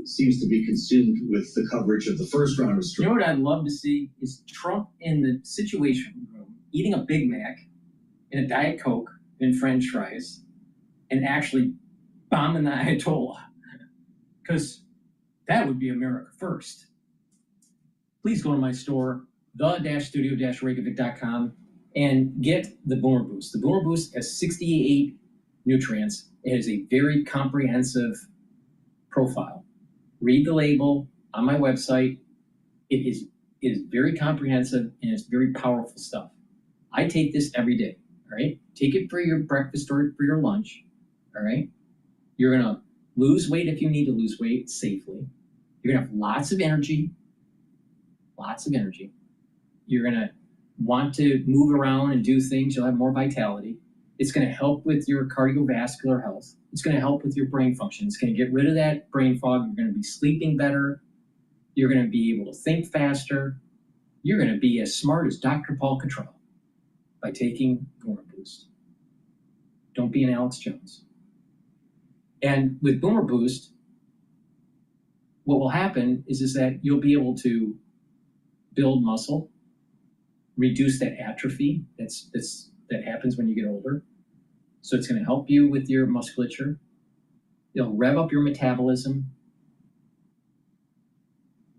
Seems to be consumed with the coverage of the first round of You know what I'd love to see is Trump in the Situation Room eating a Big Mac and a Diet Coke and French fries, and actually bombing the Ayatollah, because that would be America first. Please go to my store, the-studio-reykjavik.com, and get the Boomer Boost. The Boomer Boost has 68 nutrients. It is a very comprehensive profile. Read the label on my website. It is very comprehensive, and it's very powerful stuff. I take this every day, all right? Take it for your breakfast or for your lunch, all right? You're gonna lose weight if you need to lose weight safely. You're gonna have lots of energy. You're gonna want to move around and do things. You'll have more vitality. It's gonna help with your cardiovascular health. It's gonna help with your brain function. It's gonna get rid of that brain fog. You're gonna be sleeping better. You're gonna be able to think faster. You're gonna be as smart as DrPaulCottrell by taking Boomer Boost. Don't be an Alex Jones. And with Boomer Boost, what will happen is that you'll be able to build muscle, reduce that atrophy that happens when you get older. So it's going to help you with your musculature. It'll rev up your metabolism,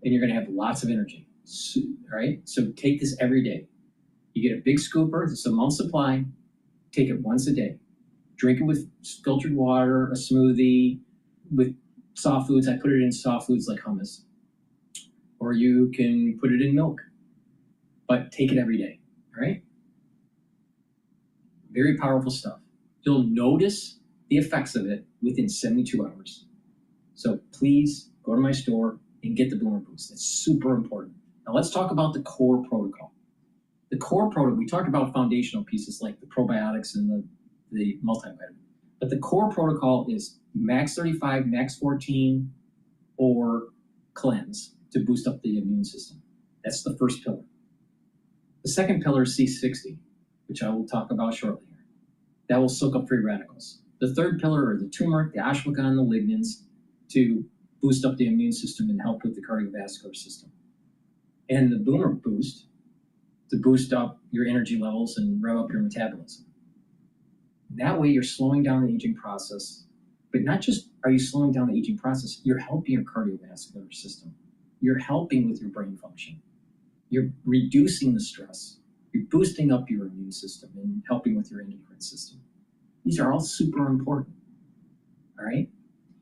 and you're going to have lots of energy. All right? So take this every day. You get a big scooper, it's a month supply, take it once a day. Drink it with filtered water, a smoothie, with soft foods. I put it in soft foods like hummus. Or you can put it in milk. But take it every day, all right? Very powerful stuff. You'll notice the effects of it within 72 hours. So please go to my store and get the Boomer Boost. That's super important. Now let's talk about the core protocol. The core protocol, we talked about foundational pieces like the probiotics and the multivitamin. But the core protocol is max 35, max 14, or cleanse to boost up the immune system. That's the first pillar. The second pillar is C60, which I will talk about shortly here. That will soak up free radicals. The third pillar are the turmeric, the ashwagandha, the lignans to boost up the immune system and help with the cardiovascular system. And the Boomer Boost to boost up your energy levels and rev up your metabolism. That way you're slowing down the aging process, but not just are you slowing down the aging process, you're helping your cardiovascular system. You're helping with your brain function. You're reducing the stress. You're boosting up your immune system and helping with your endocrine system. These are all super important, all right?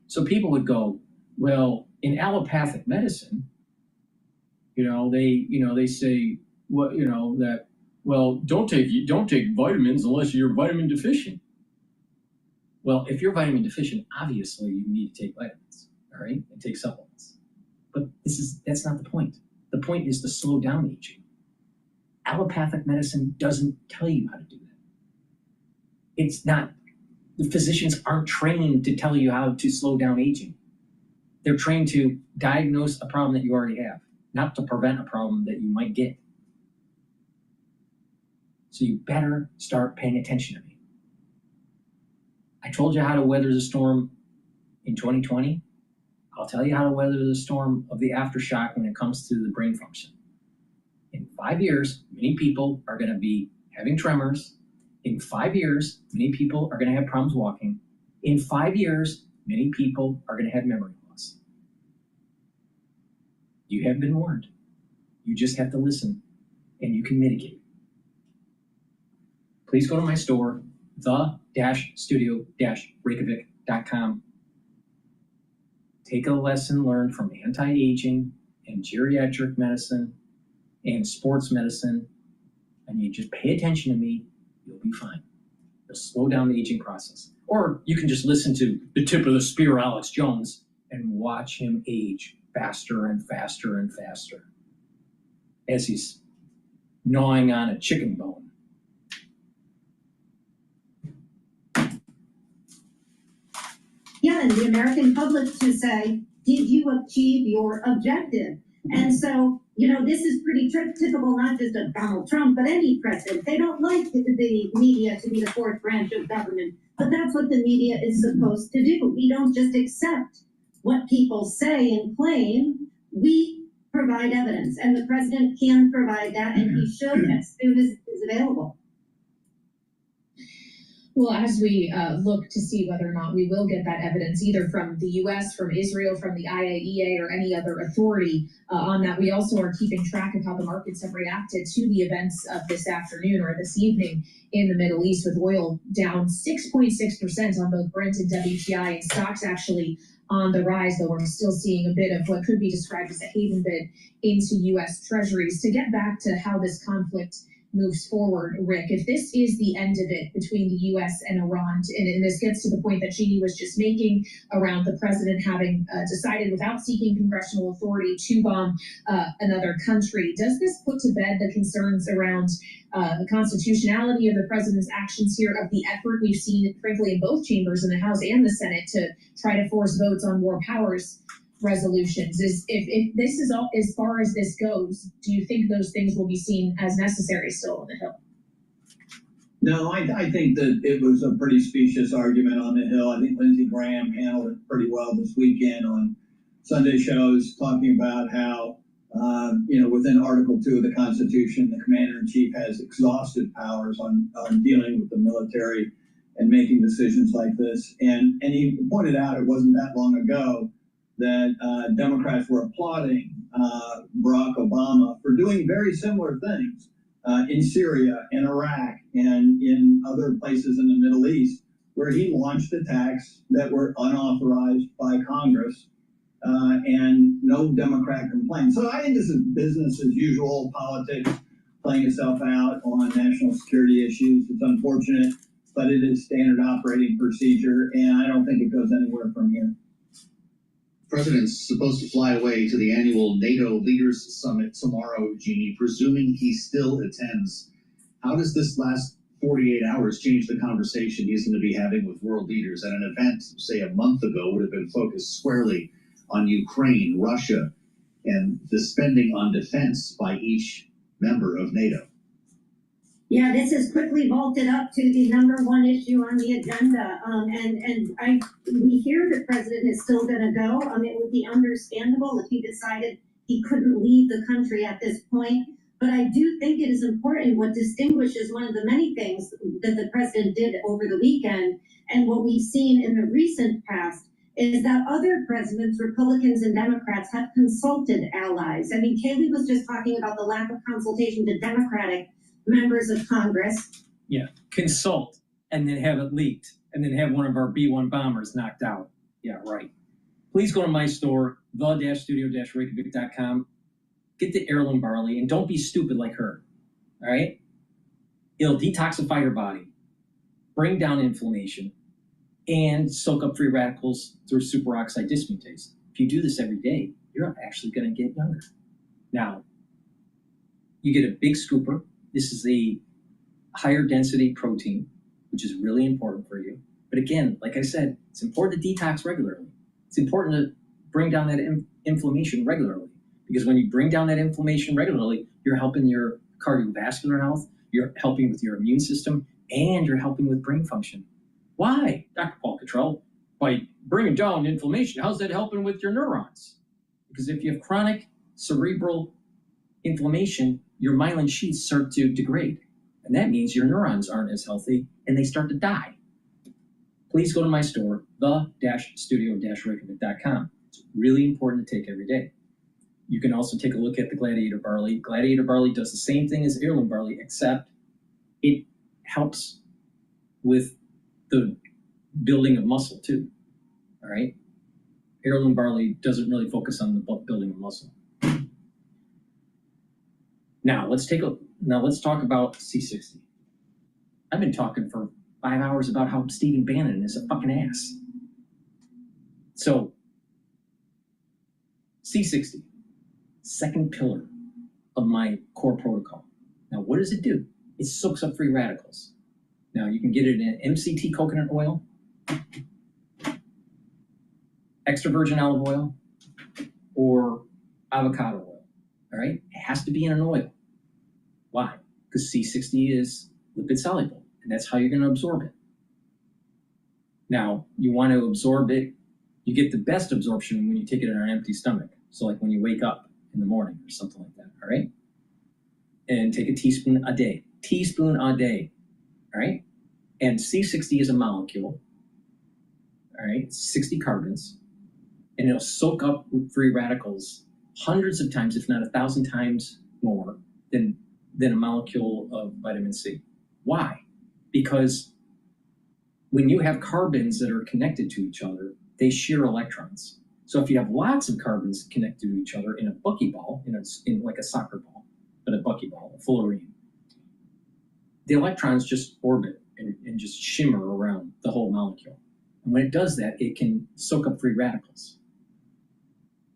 So people would go, well, in allopathic medicine, they say, well, that, well, don't take vitamins unless you're vitamin deficient. Well, if you're vitamin deficient, obviously you need to take vitamins, all right, and take supplements. But that's not the point. The point is to slow down aging. Allopathic medicine doesn't tell you how to do that. It's not, the physicians aren't trained to tell you how to slow down aging. They're trained to diagnose a problem that you already have, not to prevent a problem that you might get. So you better start paying attention to me. I told you how to weather the storm in 2020. I'll tell you how to weather the storm of the aftershock when it comes to the brain function. In 5 years, many people are going to be having tremors. In 5 years, many people are going to have problems walking. In 5 years, many people are going to have memory loss. You have been warned. You just have to listen, and you can mitigate. Please go to my store, the-studio-reykjavik.com. Take a lesson learned from anti-aging and geriatric medicine and sports medicine, and you just pay attention to me, you'll be fine. You'll slow down the aging process. Or you can just listen to the tip of the spear, Alex Jones, and watch him age faster and faster and faster as he's gnawing on a chicken bone. Yeah, and the American public to say, did you achieve your objective? And so, this is pretty typical, not just of Donald Trump, but any president. They don't like the media to be the fourth branch of government, but that's what the media is supposed to do. We don't just accept what people say and claim. We provide evidence, and the president can provide that, and he should as soon as it is available. Well, as we look to see whether or not we will get that evidence, either from the U.S., from Israel, from the IAEA, or any other authority on that, we also are keeping track of how the markets have reacted to the events of this afternoon or this evening in the Middle East, with oil down 6.6% on both Brent and WTI, and stocks actually on the rise, though we're still seeing a bit of what could be described as a haven bid into U.S. Treasuries. To get back to how this conflict moves forward, Rick, if this is the end of it between the U.S. and Iran, and this gets to the point that Jeannie was just making around the president having decided without seeking congressional authority to bomb another country, does this put to bed the concerns around the constitutionality of the president's actions here, of the effort we've seen, frankly, in both chambers, in the House and the Senate, to try to force votes on war powers resolutions? If this is all, as far as this goes, do you think those things will be seen as necessary still on the Hill? No, I think that it was a pretty specious argument on the Hill. I think Lindsey Graham handled it pretty well this weekend on Sunday shows, talking about how, within Article 2 of the Constitution, the Commander-in-Chief has exhaustive powers on dealing with the military and making decisions like this. And he pointed out it wasn't that long ago that Democrats were applauding Barack Obama for doing very similar things in Syria, in Iraq, and in other places in the Middle East, where he launched attacks that were unauthorized by Congress, and no Democrat complained. So I think this is business as usual, politics playing itself out on national security issues. It's unfortunate, but it is standard operating procedure, and I don't think it goes anywhere from here. President's supposed to fly away to the annual NATO Leaders Summit tomorrow, Jeannie, presuming he still attends. How does this last 48 hours change the conversation he's going to be having with world leaders at an event, say, a month ago, would have been focused squarely on Ukraine, Russia, and the spending on defense by each member of NATO? Yeah, this has quickly vaulted up to the #1 issue on the agenda. We hear the president is still going to go. It would be understandable if he decided he couldn't leave the country at this point. But I do think it is important. What distinguishes one of the many things that the president did over the weekend, and what we've seen in the recent past, is that other presidents, Republicans and Democrats, have consulted allies. I mean, Kaylee was just talking about the lack of consultation to Democratic members of Congress. Yeah, consult and then have it leaked and then have one of our B-1 bombers knocked out. Yeah, right. Please go to my store, the-studio-reykjavik.com. Get the heirloom barley and don't be stupid like her. All right? It'll detoxify your body, bring down inflammation, and soak up free radicals through superoxide dismutase. If you do this every day, you're actually going to get younger. Now, you get a big scooper. This is a higher density protein, which is really important for you. But again, like I said, it's important to detox regularly. It's important to bring down that inflammation regularly, because when you bring down that inflammation regularly, you're helping your cardiovascular health, you're helping with your immune system, and you're helping with brain function. Why, Dr. Paul Cottrell? By bringing down inflammation, how's that helping with your neurons? Because if you have chronic cerebral inflammation, your myelin sheaths start to degrade. And that means your neurons aren't as healthy and they start to die. Please go to my store, the-studio-reykjavik.com. It's really important to take every day. You can also take a look at the Gladiator Barley. Gladiator Barley does the same thing as heirloom barley, except it helps with the building of muscle too. All right? Heirloom barley doesn't really focus on the building of muscle. Now let's talk about C60. I've been talking for 5 hours about how Stephen Bannon is a fucking ass. So C60, second pillar of my core protocol. Now what does it do? It soaks up free radicals. Now you can get it in MCT coconut oil, extra virgin olive oil, or avocado oil. All right, it has to be in an oil. Why? Because C60 is lipid soluble, and that's how you're going to absorb it. Now, you want to absorb it, you get the best absorption when you take it on an empty stomach. So like when you wake up in the morning or something like that, all right? And take a teaspoon a day. Teaspoon a day, all right? And C60 is a molecule, all right, 60 carbons, and it'll soak up free radicals hundreds of times, if not 1,000 times more than a molecule of vitamin C. Why? Because when you have carbons that are connected to each other, they share electrons. So if you have lots of carbons connected to each other in a buckyball, in like a soccer ball, but a buckyball, a fullerene, the electrons just orbit and just shimmer around the whole molecule. And when it does that, it can soak up free radicals.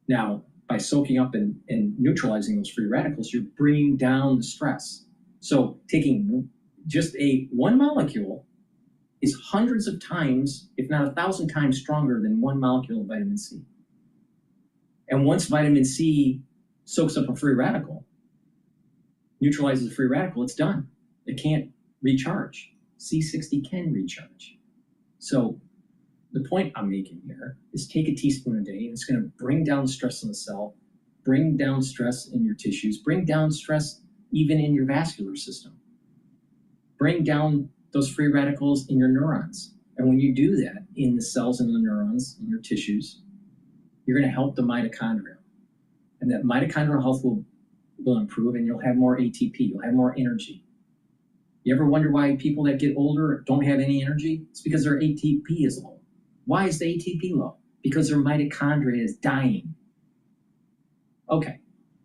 Now, by soaking up and neutralizing those free radicals, you're bringing down the stress. So taking just one molecule is hundreds of times, if not 1,000 times stronger than one molecule of vitamin C. And once vitamin C soaks up a free radical, neutralizes a free radical, it's done. It can't recharge. C60 can recharge. So the point I'm making here is take a teaspoon a day, and it's going to bring down stress in the cell, bring down stress in your tissues, bring down stress even in your vascular system, bring down those free radicals in your neurons. And when you do that in the cells and the neurons in your tissues, you're going to help the mitochondria. And that mitochondrial health will improve, and you'll have more ATP, you'll have more energy. You ever wonder why people that get older don't have any energy? It's because their ATP is low. Why is the ATP low? Because their mitochondria is dying. Okay,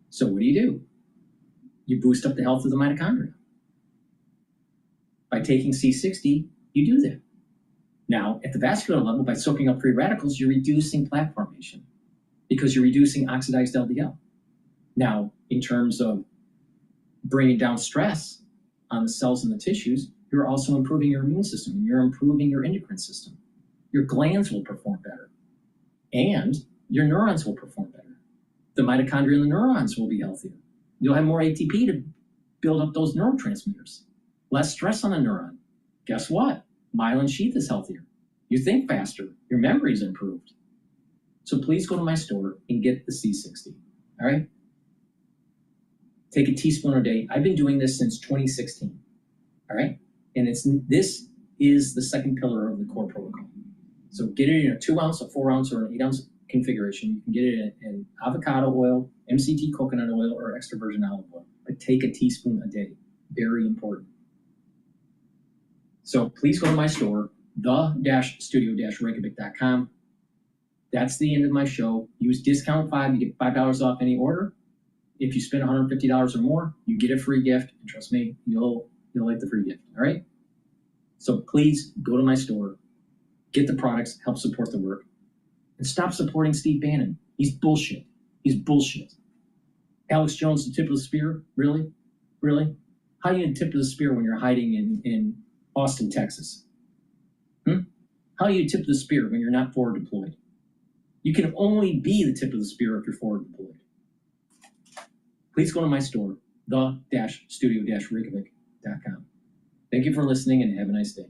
so what do? You boost up the health of the mitochondria. By taking C60, you do that. Now, at the vascular level, by soaking up free radicals, you're reducing plaque formation because you're reducing oxidized LDL. Now, in terms of bringing down stress on the cells and the tissues, you're also improving your immune system, and you're improving your endocrine system. Your glands will perform better, and your neurons will perform better. The mitochondria and the neurons will be healthier. You'll have more ATP to build up those neurotransmitters. Less stress on the neuron. Guess what? Myelin sheath is healthier. You think faster. Your memory is improved. So please go to my store and get the C60. All right? Take a teaspoon a day. I've been doing this since 2016. All right? And this is the second pillar of the core protocol. So get it in a 2 ounce, a 4 ounce, or an 8 ounce configuration. You can get it in avocado oil, MCT coconut oil, or extra virgin olive oil. But take a teaspoon a day. Very important. So please go to my store, the-studio-reykjavik.com. That's the end of my show. Use discount 5, you get $5 off any order. If you spend $150 or more, you get a free gift. And trust me, you'll like the free gift, all right? So please go to my store, get the products, help support the work, and stop supporting Steve Bannon. He's bullshit. He's bullshit. Alex Jones, the tip of the spear? Really? Really? How are you the tip of the spear when you're hiding in Austin, Texas? How are you tip of the spear when you're not forward deployed? You can only be the tip of the spear if you're forward deployed. Please go to my store, the-studio-reykjavik.com. Thank you for listening, and have a nice day.